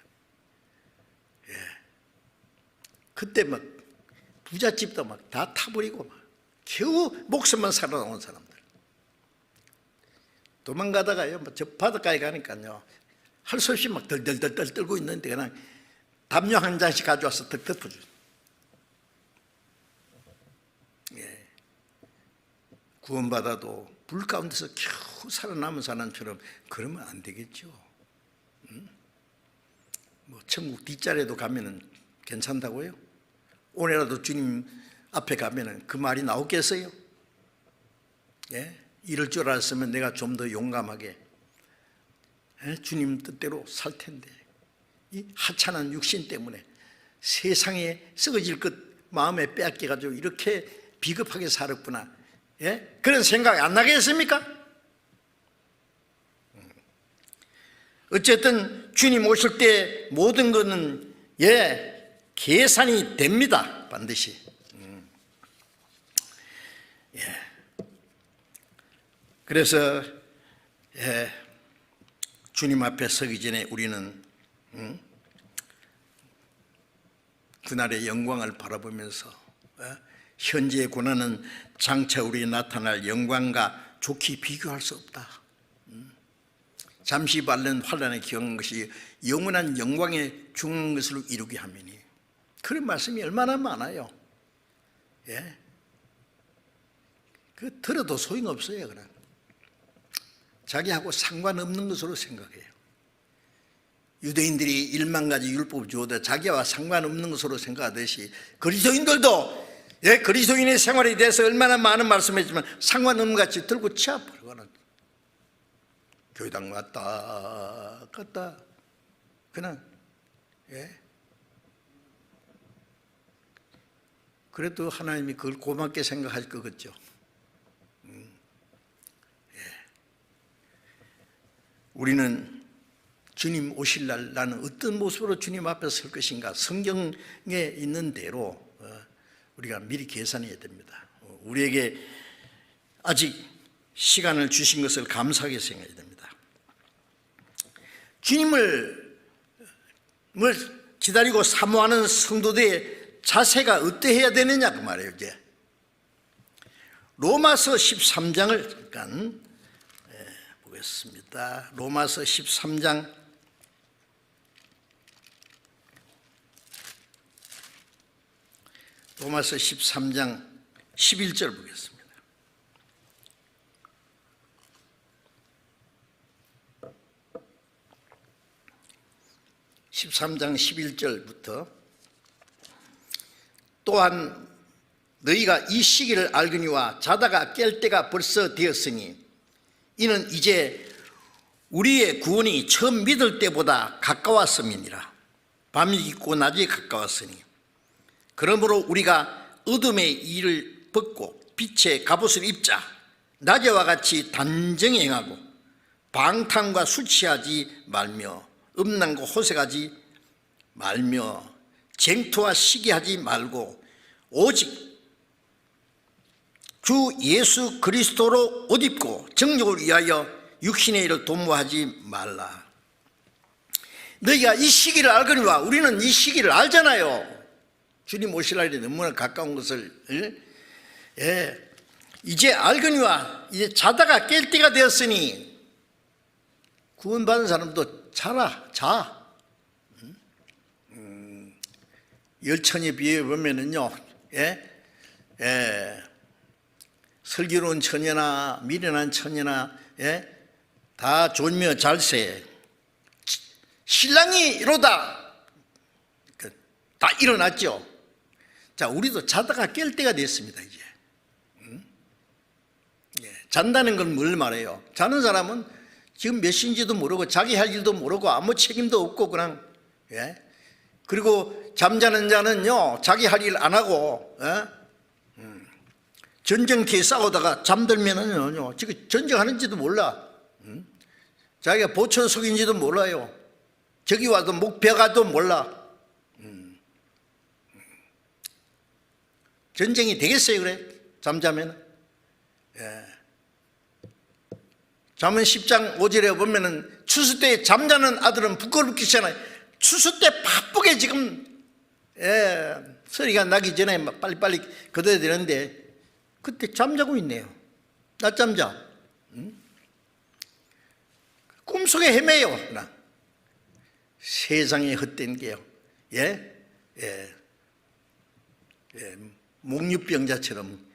그때 막 부잣집도 막 다 타버리고 막 겨우 목숨만 살아나온 사람들. 도망가다가요, 저 바닷가에 가니까요, 할 수 없이 막 덜덜덜 떨고 있는데 그냥 담요 한 장씩 가져와서 턱 덮어줘요. 구원받아도 불 가운데서 겨우 살아남은 사람처럼 그러면 안 되겠죠. 뭐 천국 뒷자리에도 가면은 괜찮다고요? 오늘라도 주님 앞에 가면은 그 말이 나오겠어요? 이럴 줄 알았으면 내가 좀 더 용감하게 주님 뜻대로 살 텐데, 이 하찮은 육신 때문에 세상에 썩어질 것 마음에 빼앗겨가지고 이렇게 비겁하게 살았구나, 그런 생각이 안 나겠습니까? 어쨌든 주님 오실 때 모든 것은 계산이 됩니다. 반드시. 그래서 주님 앞에 서기 전에 우리는 그날의 영광을 바라보면서 현재의 고난은 장차 우리에 나타날 영광과 좋게 비교할 수 없다. 잠시 받는 환난에 기억한 것이 영원한 영광에 중한 것을 이루게 하미니. 그런 말씀이 얼마나 많아요. 그 들어도 소용없어요. 그냥 자기하고 상관없는 것으로 생각해요. 유대인들이 1만 가지 율법을 주어도 자기와 상관없는 것으로 생각하듯이 그리스도인들도 그리스도인의 생활에 대해서 얼마나 많은 말씀했지만 상관없는 같이 들고 치아버리고는 교회당 왔다 갔다 그냥 그래도 하나님이 그걸 고맙게 생각할 것 같죠. 우리는 주님 오실 날 나는 어떤 모습으로 주님 앞에 설 것인가 성경에 있는 대로 우리가 미리 계산해야 됩니다. 우리에게 아직 시간을 주신 것을 감사하게 생각해야 됩니다. 주님을 기다리고 사모하는 성도들의 자세가 어떠해야 되느냐 그 말이에요. 이제 로마서 13장을 잠깐 보겠습니다. 로마서 13장 11절 보겠습니다. (13장 11절부터) 또한 너희가 이 시기를 알거니와 자다가 깰 때가 벌써 되었으니 이는 이제 우리의 구원이 처음 믿을 때보다 가까웠음이니라. 밤이 깊고 낮이 가까웠으니 그러므로 우리가 어둠의 일을 벗고 빛의 갑옷을 입자. 낮에와 같이 단정히 행하고 방탕과 술 취하지 말며 음란과 호색하지 말며 쟁투와 시기하지 말고 오직 주 예수 그리스도로 옷 입고 정욕을 위하여 육신의 일을 도모하지 말라. 너희가 이 시기를 알거니와 우리는 이 시기를 알잖아요. 주님 오실 날이 너무나 가까운 것을 이제 알거니와 이제 자다가 깰 때가 되었으니 구원받은 사람도 자. 열천에 비해 보면은요, 슬기로운 처녀나 미련한 처녀나 다 졸며 잘세 신랑이 이로다 다 일어났죠. 자, 우리도 자다가 깰 때가 됐습니다. 이제 잔다는 건 뭘 말해요? 자는 사람은 지금 몇 시인지도 모르고 자기 할 일도 모르고 아무 책임도 없고 그냥 그리고 잠자는 자는요 자기 할 일 안 하고 전쟁터에 싸우다가 잠들면은요 지금 전쟁하는지도 몰라. 자기가 보초석인지도 몰라요. 저기 와도 목벼가도 몰라. 전쟁이 되겠어요 그래? 잠자면? 잠언 10장 5절에 보면은 추수 때 잠자는 아들은 부끄럽기 전에 추수 때 바쁘게 지금 서리가 나기 전에 빨리빨리 거둬야 되는데 그때 잠자고 있네요. 낮잠 자. 꿈속에 헤매요. 나. 세상에 헛된 게요. 목류병자처럼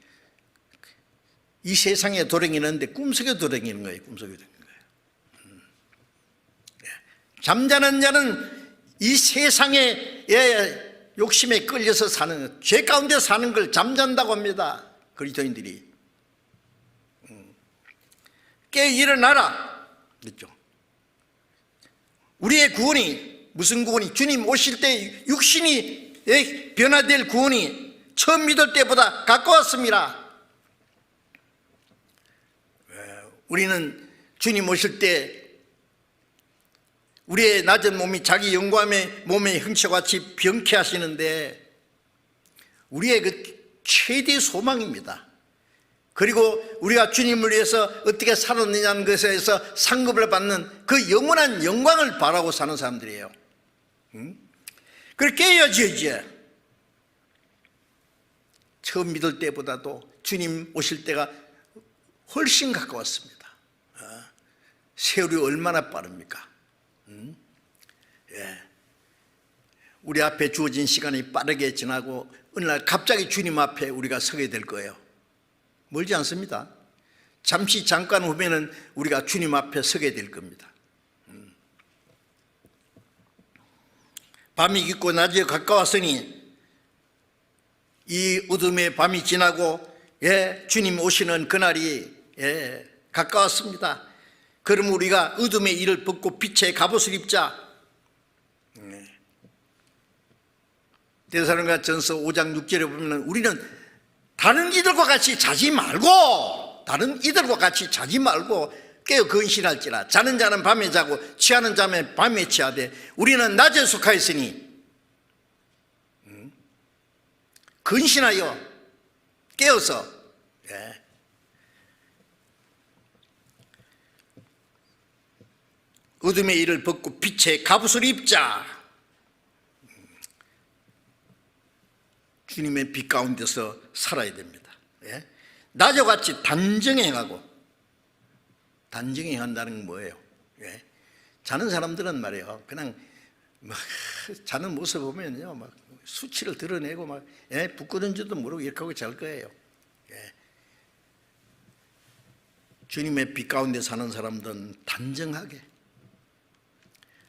이 세상에 돌아다니는데 꿈속에 돌아다니는 거예요. 꿈속에 돌아다니는 거예요. 잠자는 자는 이 세상의 욕심에 끌려서 사는 죄 가운데 사는 걸 잠잔다고 합니다. 그리스도인들이 깨어 일어나라 그랬죠. 우리의 구원이 무슨 구원이 주님 오실 때 육신이 변화될 구원이 처음 믿을 때보다 가까웠습니다. 우리는 주님 오실 때 우리의 낮은 몸이 자기 영광의 몸의 형체와 같이 병케 하시는데 우리의 그 최대 소망입니다. 그리고 우리가 주님을 위해서 어떻게 살았느냐는 것에서 상급을 받는 그 영원한 영광을 바라고 사는 사람들이에요. 그걸 깨어야지. 이제 처음 믿을 때보다도 주님 오실 때가 훨씬 가까웠습니다. 세월이 얼마나 빠릅니까? 예. 우리 앞에 주어진 시간이 빠르게 지나고 어느 날 갑자기 주님 앞에 우리가 서게 될 거예요. 멀지 않습니다. 잠깐 후면은 우리가 주님 앞에 서게 될 겁니다. 밤이 깊고 낮이 가까웠으니 이 어둠의 밤이 지나고 주님 오시는 그날이 가까웠습니다. 그럼 우리가 어둠의 일을 벗고 빛의 갑옷을 입자. 데살로니가 전서 5장 6절에 보면 우리는 다른 이들과 같이 자지 말고 깨어 근신할지라. 자는 자는 밤에 자고 취하는 자는 밤에 취하되 우리는 낮에 속하였으니 근신하여 깨어서 어둠의 일을 벗고 빛의 갑옷을 입자. 주님의 빛 가운데서 살아야 됩니다. 낮에같이 단정히 행하고. 단정히 행한다는 건 뭐예요? 자는 사람들은 말이에요, 그냥 막 자는 모습 보면요, 막 수치를 드러내고 막 부끄러운 줄도 모르고 이렇게 하고 잘 거예요. 주님의 빛 가운데 사는 사람들은 단정하게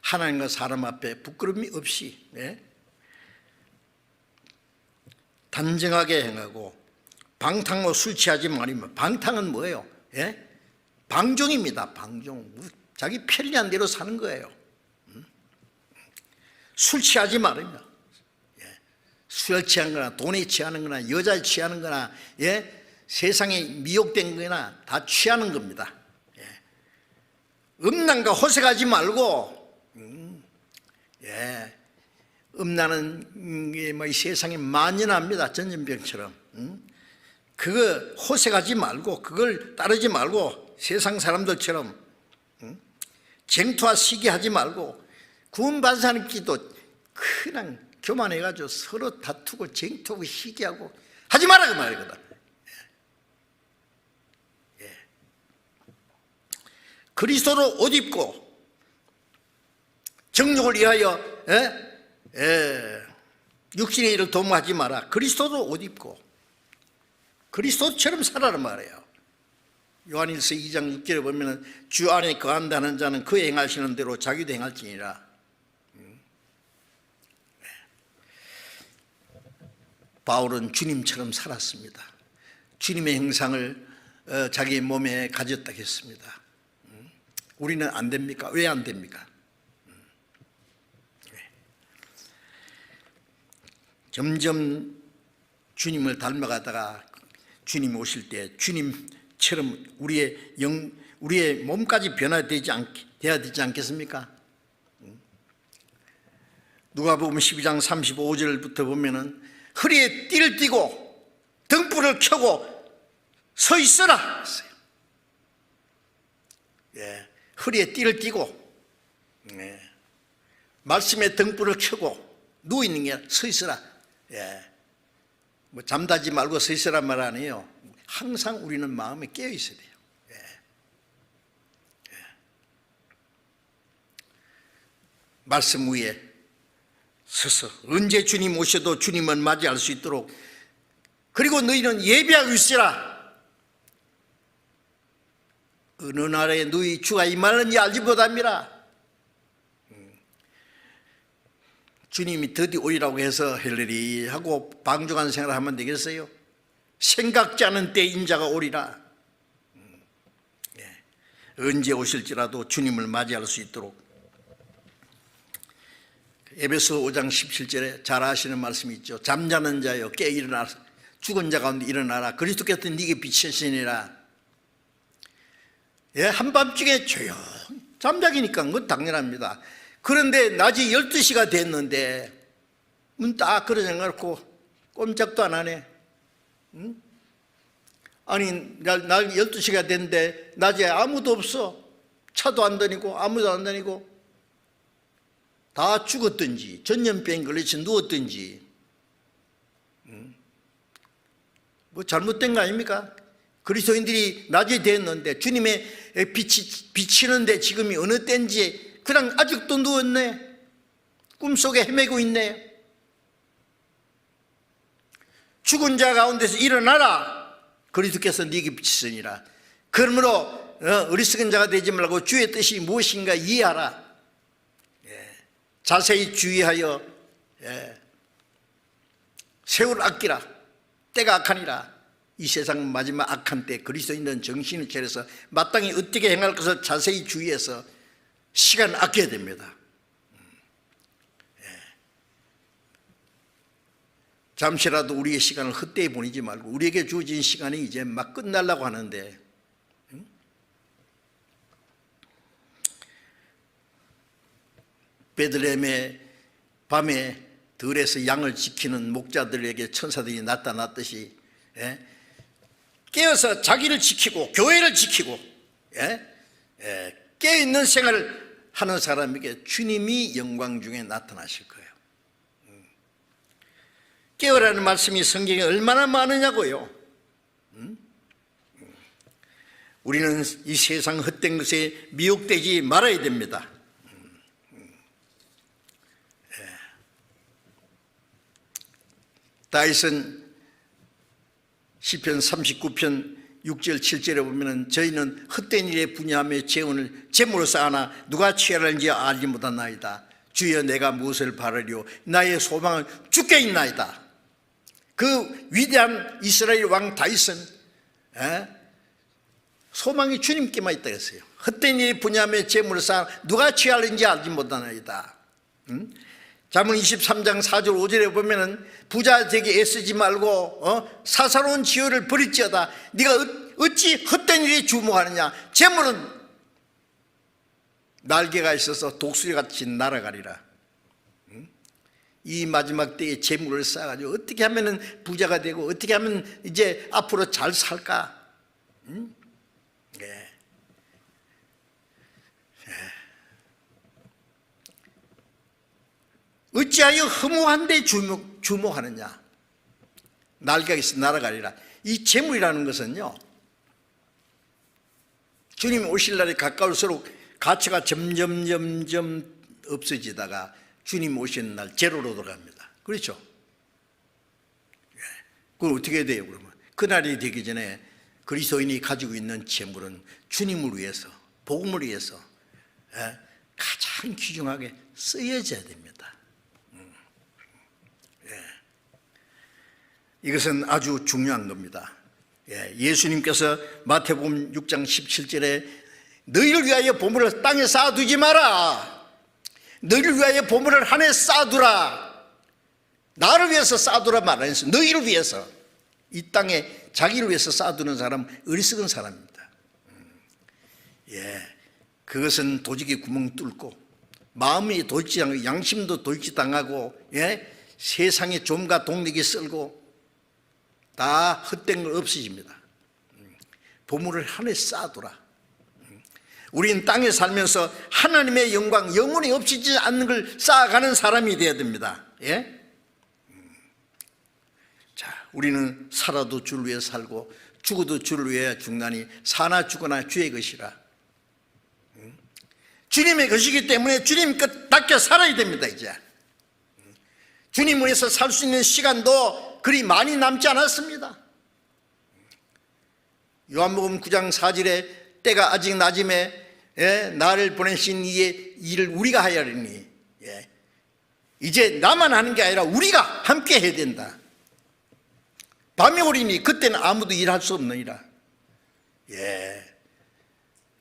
하나님과 사람 앞에 부끄러움이 없이 단정하게 행하고 방탕으로 술 취하지 말이면. 방탕은 뭐예요? 방종입니다. 방종. 자기 편리한 대로 사는 거예요. 술 취하지 말입니다. 술에 취한 거나 돈에 취하는 거나 여자에 취하는 거나 세상에 미혹된 거나 다 취하는 겁니다. 음란과 호색하지 말고 음란은 이 세상에 만연합니다. 전염병처럼. 그거 호색하지 말고 그걸 따르지 말고 세상 사람들처럼 쟁투와 시기하지 말고 구원받은 사람끼리도 그냥 교만해가지고 서로 다투고 쟁투하고 시기하고 하지 마라 그 말이거든. 그리스도로 옷 입고 정욕을 위하여 육신의 일을 도모하지 마라. 그리스도로 옷 입고 그리스도처럼 살아라 말이에요. 요한일서 2장 6절에 보면 주 안에 거한다는 자는 그 행하시는 대로 자기도 행할지니라. 바울은 주님처럼 살았습니다. 주님의 형상을 자기 몸에 가졌다 했습니다. 우리는 안 됩니까? 왜 안 됩니까? 점점 주님을 닮아가다가 주님 오실 때 주님처럼 우리의 몸까지 변화돼야 되지 않겠습니까? 누가복음 12장 35절부터 보면은 허리에 띠를 띠고 등불을 켜고 서 있어라 했어요. 허리에 띠를 띠고 말씀에 등불을 켜고 누워 있는 게 아니라 서 있어라. 뭐 잠자지 말고 서 있으란 말 아니에요. 항상 우리는 마음에 깨어 있어야 돼요. 말씀 위에 서서 언제 주님 오셔도 주님을 맞이할 수 있도록, 그리고 너희는 예배하고 있으라. 어느 날에 너희 주가 임하는지 알지 못합니다. 주님이 드디어 오리라고 해서 헬레리 하고 방종한 생활을 하면 되겠어요? 생각지 않은 때 인자가 오리라. 언제 오실지라도 주님을 맞이할 수 있도록. 에베소 5장 17절에 잘 아시는 말씀이 있죠. 잠자는 자여 깨어 일어나라. 죽은 자 가운데 일어나라. 그리스도께서 네게 빛이시니라. 한밤중에 조용 잠자기니까 그건 당연합니다. 그런데 낮이 12시가 됐는데 문 딱 걸어놓고 꼼짝도 안 하네. 응? 아니 날 12시가 됐는데 낮에 아무도 없어. 차도 안 다니고 아무도 안 다니고 다 죽었든지 전염병 걸려서 누웠든지 뭐 잘못된 거 아닙니까? 그리스도인들이 낮이 됐는데 주님의 빛이 비치는데 지금이 어느 때인지 그냥 아직도 누웠네. 꿈속에 헤매고 있네. 죽은 자 가운데서 일어나라. 그리스도께서 네게 비치시니라. 그러므로 어리석은 자가 되지 말고 주의 뜻이 무엇인가 이해하라. 자세히 주의하여 세월 아끼라. 때가 악하니라. 이 세상 마지막 악한 때 그리스도인은 정신을 차려서 마땅히 어떻게 행할 것을 자세히 주의해서 시간 아껴야 됩니다. 잠시라도 우리의 시간을 헛되이 보내지 말고 우리에게 주어진 시간이 이제 막 끝나려고 하는데 베들레헴의 밤에 들에서 양을 지키는 목자들에게 천사들이 나타났듯이 깨어서 자기를 지키고 교회를 지키고 깨어있는 생활을 하는 사람에게 주님이 영광 중에 나타나실 거예요. 깨어라는 말씀이 성경에 얼마나 많으냐고요. 우리는 이 세상 헛된 것에 미혹되지 말아야 됩니다. 다윗은 시편 39편 6절 7절에 보면 저희는 헛된 일에 분야하며 재원을 재물로 쌓아나 누가 취하는지 알지 못하나이다. 주여 내가 무엇을 바라리요 나의 소망은 주께 있나이다. 그 위대한 이스라엘 왕 다윗은 소망이 주님께만 있다 했어요. 헛된 일에 분야하며 재물을 쌓아 누가 취하는지 알지 못하나이다. 잠언 23장 4절 5절에 보면은 부자 되게 애쓰지 말고 사사로운 지효를 버릴지어다. 네가 어찌 헛된 일에 주목하느냐. 재물은 날개가 있어서 독수리같이 날아가리라. 이 마지막 때에 재물을 쌓아가지고 어떻게 하면 부자가 되고 어떻게 하면 이제 앞으로 잘 살까. 어찌하여 허무한 데 주목하느냐. 날개가 있어 날아가리라. 이 재물이라는 것은요, 주님이 오실 날이 가까울수록 가치가 점점 없어지다가 주님 오시는 날 제로로 돌아갑니다. 그렇죠? 그럼 어떻게 돼요? 그러면 그날이 되기 전에 그리스도인이 가지고 있는 재물은 주님을 위해서, 복음을 위해서 가장 귀중하게 쓰여져야 됩니다. 이것은 아주 중요한 겁니다. 예수님께서 마태복음 6장 17절에 너희를 위하여 보물을 땅에 쌓아두지 마라. 너희를 위하여 보물을 하늘에 쌓아두라. 나를 위해서 쌓아두라 말하면서 너희를 위해서. 이 땅에 자기를 위해서 쌓아두는 사람은 어리석은 사람입니다. 그것은 도적이 구멍 뚫고 마음이 돌지당하고 양심도 돌지당하고 세상의 좀과 독력이 쓸고 다 헛된 걸 없어집니다. 보물을 하늘에 쌓아두라. 우리는 땅에 살면서 하나님의 영광, 영원히 없어지지 않는 걸 쌓아가는 사람이 되어야 됩니다. 자, 우리는 살아도 주를 위해 살고 죽어도 주를 위해 죽나니 사나 죽거나 주의 것이라. 주님의 것이기 때문에 주님 것답게 살아야 됩니다. 이제 주님을 위해서 살 수 있는 시간도 그리 많이 남지 않았습니다. 요한복음 9장 4절에 때가 아직 낮음에 나를 보내신 이의 일을 우리가 하여야 하리니 이제 나만 하는 게 아니라 우리가 함께 해야 된다. 밤이 오리니 그때는 아무도 일할 수 없느니라.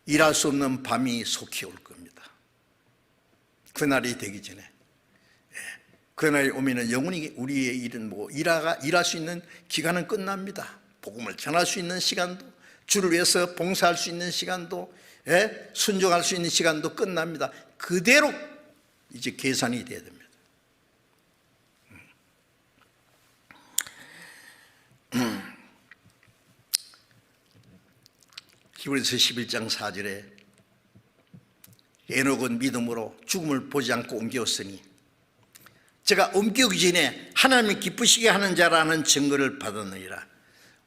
일할 수 없는 밤이 속히 올 겁니다. 그날이 되기 전에. 그날이 오면은 영원히 우리의 일은 일할 수 있는 기간은 끝납니다. 복음을 전할 수 있는 시간도, 주를 위해서 봉사할 수 있는 시간도, 순종할 수 있는 시간도 끝납니다. 그대로 이제 계산이 돼야 됩니다. 히브리서 11장 4절에 에녹은 믿음으로 죽음을 보지 않고 옮겼으니 제가 옮기기 전에 하나님이 기쁘시게 하는 자라는 증거를 받았느니라.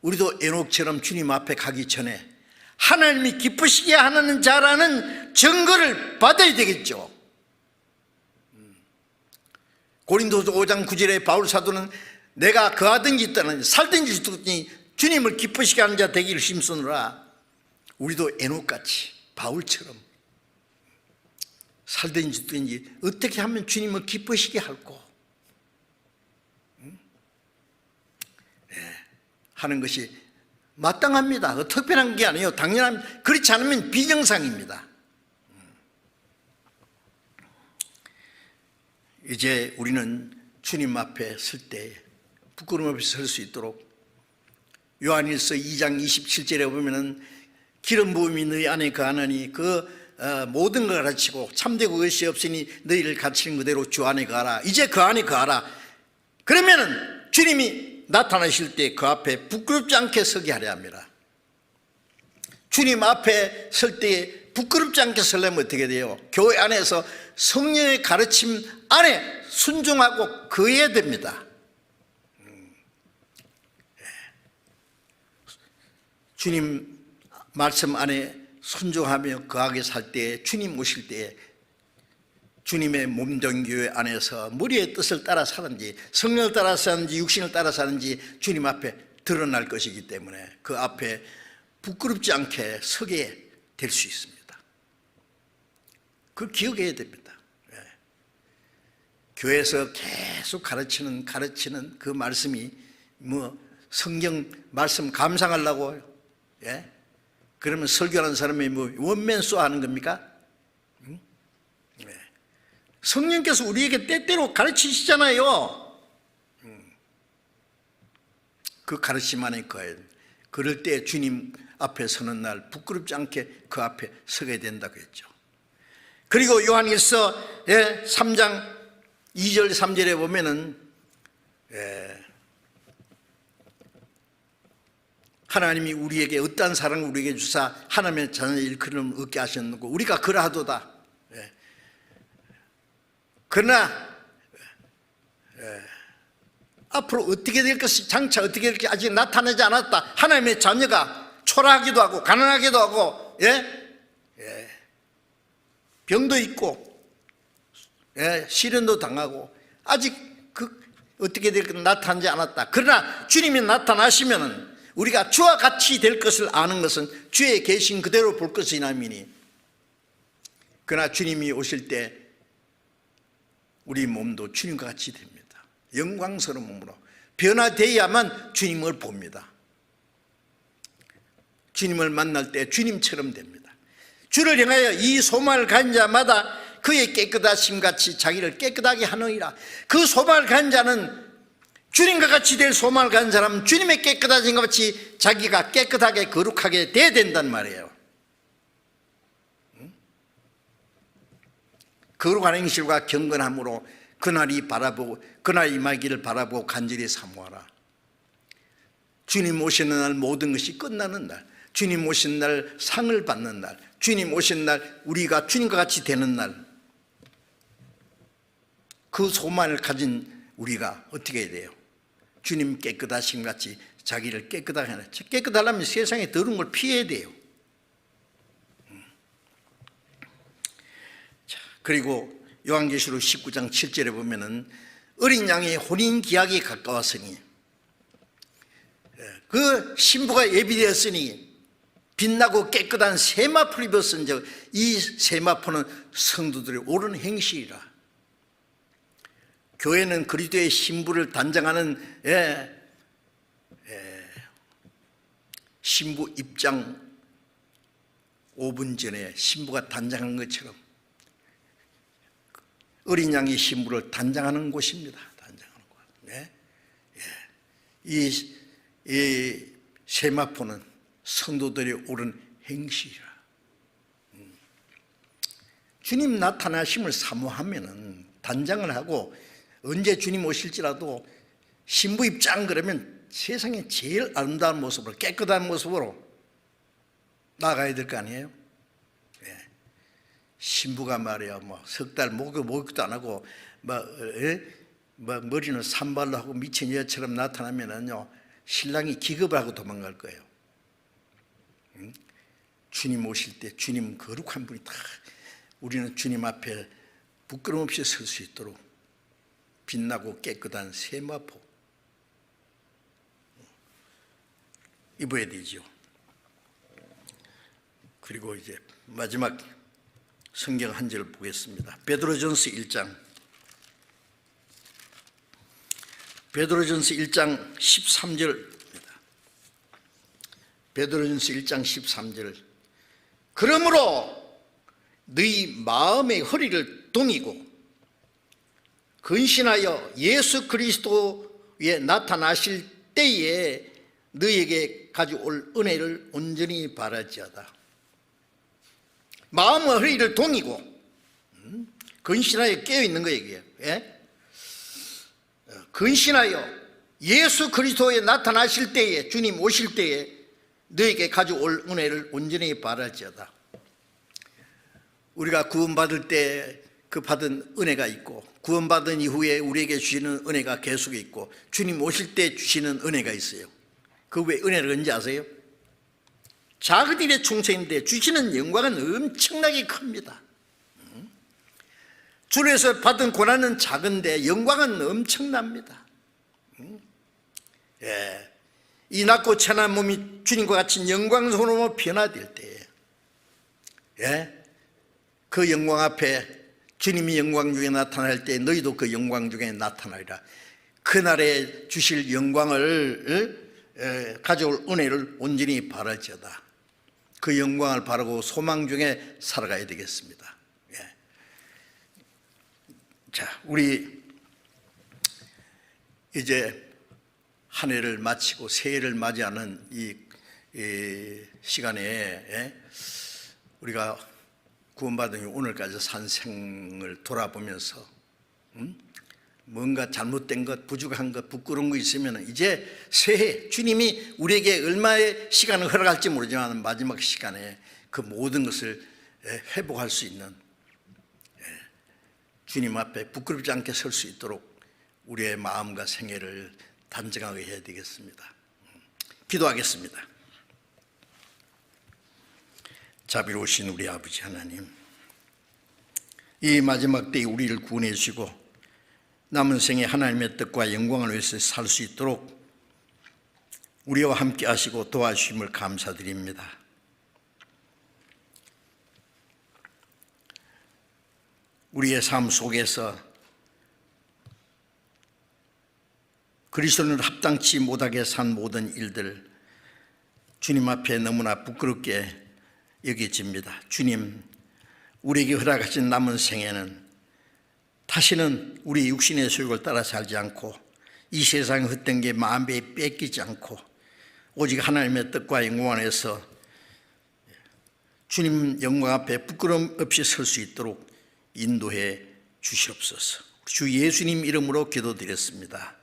우리도 에녹처럼 주님 앞에 가기 전에 하나님이 기쁘시게 하는 자라는 증거를 받아야 되겠죠. 고린도서 5장 9절에 바울 사도는 내가 거하든지 떠나든지 살든지 죽든지 주님을 기쁘시게 하는 자 되기를 힘쓰느라. 우리도 에녹같이 바울처럼 살든지 죽든지 어떻게 하면 주님을 기쁘시게 할고 하는 것이 마땅합니다. 특별한 게 아니에요. 당연한, 그렇지 않으면 비정상입니다. 이제 우리는 주님 앞에 설 때 부끄러움 없이 설 수 있도록 요한일서 2장 27절에 보면은 기름 부음이 너희 안에 거하느니 그 모든 걸 가르치고 참되고 것이 없으니 너희를 가르치는 그대로 주 안에 거하라. 이제 그 안에 거하라. 그러면은 주님이 나타나실 때 그 앞에 부끄럽지 않게 서게 하려 합니다. 주님 앞에 설 때 부끄럽지 않게 서려면 어떻게 돼요? 교회 안에서 성령의 가르침 안에 순종하고 거해야 됩니다. 주님 말씀 안에 순종하며 거하게 살 때, 주님 오실 때 주님의 몸된 교회 안에서 머리의 뜻을 따라 사는지 성령을 따라 사는지 육신을 따라 사는지 주님 앞에 드러날 것이기 때문에 그 앞에 부끄럽지 않게 서게 될 수 있습니다. 그걸 기억해야 됩니다. 교회에서 계속 가르치는 그 말씀이 뭐 성경 말씀 감상하려고 그러면 설교하는 사람이 뭐 원맨쇼 하는 겁니까? 성령께서 우리에게 때때로 가르치시잖아요. 그 가르침 안에 거해야 됩니다. 그럴 때 주님 앞에 서는 날 부끄럽지 않게 그 앞에 서게 된다고 했죠. 그리고 요한일서 3장 2절 3절에 보면은 하나님이 우리에게 어떠한 사랑을 우리에게 주사 하나님의 자녀의 일컬음을 얻게 하셨는고 우리가 그러하도다. 그러나 앞으로 어떻게 될 것이 장차 어떻게 될지 아직 나타나지 않았다. 하나님의 자녀가 초라하기도 하고 가난하기도 하고 병도 있고 시련도 당하고 아직 어떻게 될 것은 나타나지 않았다. 그러나 주님이 나타나시면 우리가 주와 같이 될 것을 아는 것은 주의 계신 그대로 볼 것이나미니 그러나 주님이 오실 때 우리 몸도 주님과 같이 됩니다. 영광스러운 몸으로 변화되어야만 주님을 봅니다. 주님을 만날 때 주님처럼 됩니다. 주를 향하여 이 소망을 가진 자마다 그의 깨끗하심같이 자기를 깨끗하게 하느니라. 그 소망을 가진 자는 주님과 같이 될 소망을 가진 사람은 주님의 깨끗하신 것 같이 자기가 깨끗하게 거룩하게 돼야 된단 말이에요. 거룩한 행실과 경건함으로 그날이 임하기를 바라보고 간절히 사모하라. 주님 오시는 날 모든 것이 끝나는 날, 주님 오신 날 상을 받는 날, 주님 오신 날 우리가 주님과 같이 되는 날, 그 소망을 가진 우리가 어떻게 해야 돼요? 주님 깨끗하심 같이 자기를 깨끗하게 하는, 깨끗하려면 세상에 더러운 걸 피해야 돼요. 그리고 요한계시록 19장 7절에 보면은 어린 양의 혼인 기약이 가까웠으니 그 신부가 예비되었으니 빛나고 깨끗한 세마포를 입었은즉 이 세마포는 성도들의 옳은 행실이라. 교회는 그리스도의 신부를 단장하는 신부 입장 5분 전에 신부가 단장한 것처럼 어린 양의 신부를 단장하는 곳입니다. 단장하는 곳. 이 세마포는 성도들의 옳은 행실이라. 주님 나타나심을 사모하면은 단장을 하고 언제 주님 오실지라도 신부 입장 그러면 세상에 제일 아름다운 모습으로 깨끗한 모습으로 나가야 될 거 아니에요? 예. 신부가 말이야 뭐 석 달 목욕도 안 하고 머리는 산발로 하고 미친 여처럼 나타나면은요 신랑이 기겁을 하고 도망갈 거예요. 응? 주님 오실 때 주님 거룩한 분이 다 우리는 주님 앞에 부끄럼 없이 설 수 있도록 빛나고 깨끗한 세마포 입어야 되죠. 그리고 이제 마지막 성경 한 절 보겠습니다. 베드로전서 1장 13절입니다. 베드로전서 1장 13절. 그러므로 너희 마음의 허리를 동이고 근신하여 예수 그리스도에 나타나실 때에 너희에게 가져올 은혜를 온전히 바라지어다. 마음의 허리를 동이고 근신하여 깨어있는 거예요. 예? 근신하여 예수 그리스도에 나타나실 때에 주님 오실 때에 너에게 가져올 은혜를 온전히 바라지어다. 우리가 구원받을 때 그 받은 은혜가 있고 구원받은 이후에 우리에게 주시는 은혜가 계속 있고 주님 오실 때 주시는 은혜가 있어요. 그 왜 은혜를 언제 아세요? 작은 일에 충성인데 주시는 영광은 엄청나게 큽니다. 주에서 받은 고난은 작은데 영광은 엄청납니다. 예. 이 낮고 천한 몸이 주님과 같이 영광스러움으로 변화될 때에 예? 그 영광 앞에 주님이 영광 중에 나타날 때 너희도 그 영광 중에 나타나리라. 그날에 주실 영광을 가져올 은혜를 온전히 바라지어다. 그 영광을 바라고 소망 중에 살아가야 되겠습니다. 예. 자, 우리 이제 한 해를 마치고 새해를 맞이하는 이 시간에 우리가 구원받은 오늘까지 산 생을 돌아보면서 뭔가 잘못된 것, 부족한 것, 부끄러운 거 있으면 이제 새해 주님이 우리에게 얼마의 시간을 허락할지 모르지만 마지막 시간에 그 모든 것을 회복할 수 있는 주님 앞에 부끄럽지 않게 설 수 있도록 우리의 마음과 생애를 단정하게 해야 되겠습니다. 기도하겠습니다. 자비로우신 우리 아버지 하나님, 이 마지막 때에 우리를 구원해 주시고 남은 생에 하나님의 뜻과 영광을 위해서 살 수 있도록 우리와 함께 하시고 도와주심을 감사드립니다. 우리의 삶 속에서 그리스도를 합당치 못하게 산 모든 일들 주님 앞에 너무나 부끄럽게 여겨집니다. 주님, 우리에게 허락하신 남은 생에는 다시는 우리 육신의 소욕을 따라 살지 않고 이 세상에 헛된 게 마음에 뺏기지 않고 오직 하나님의 뜻과 영광 안에서 주님 영광 앞에 부끄러움 없이 설 수 있도록 인도해 주시옵소서. 주 예수님 이름으로 기도드렸습니다.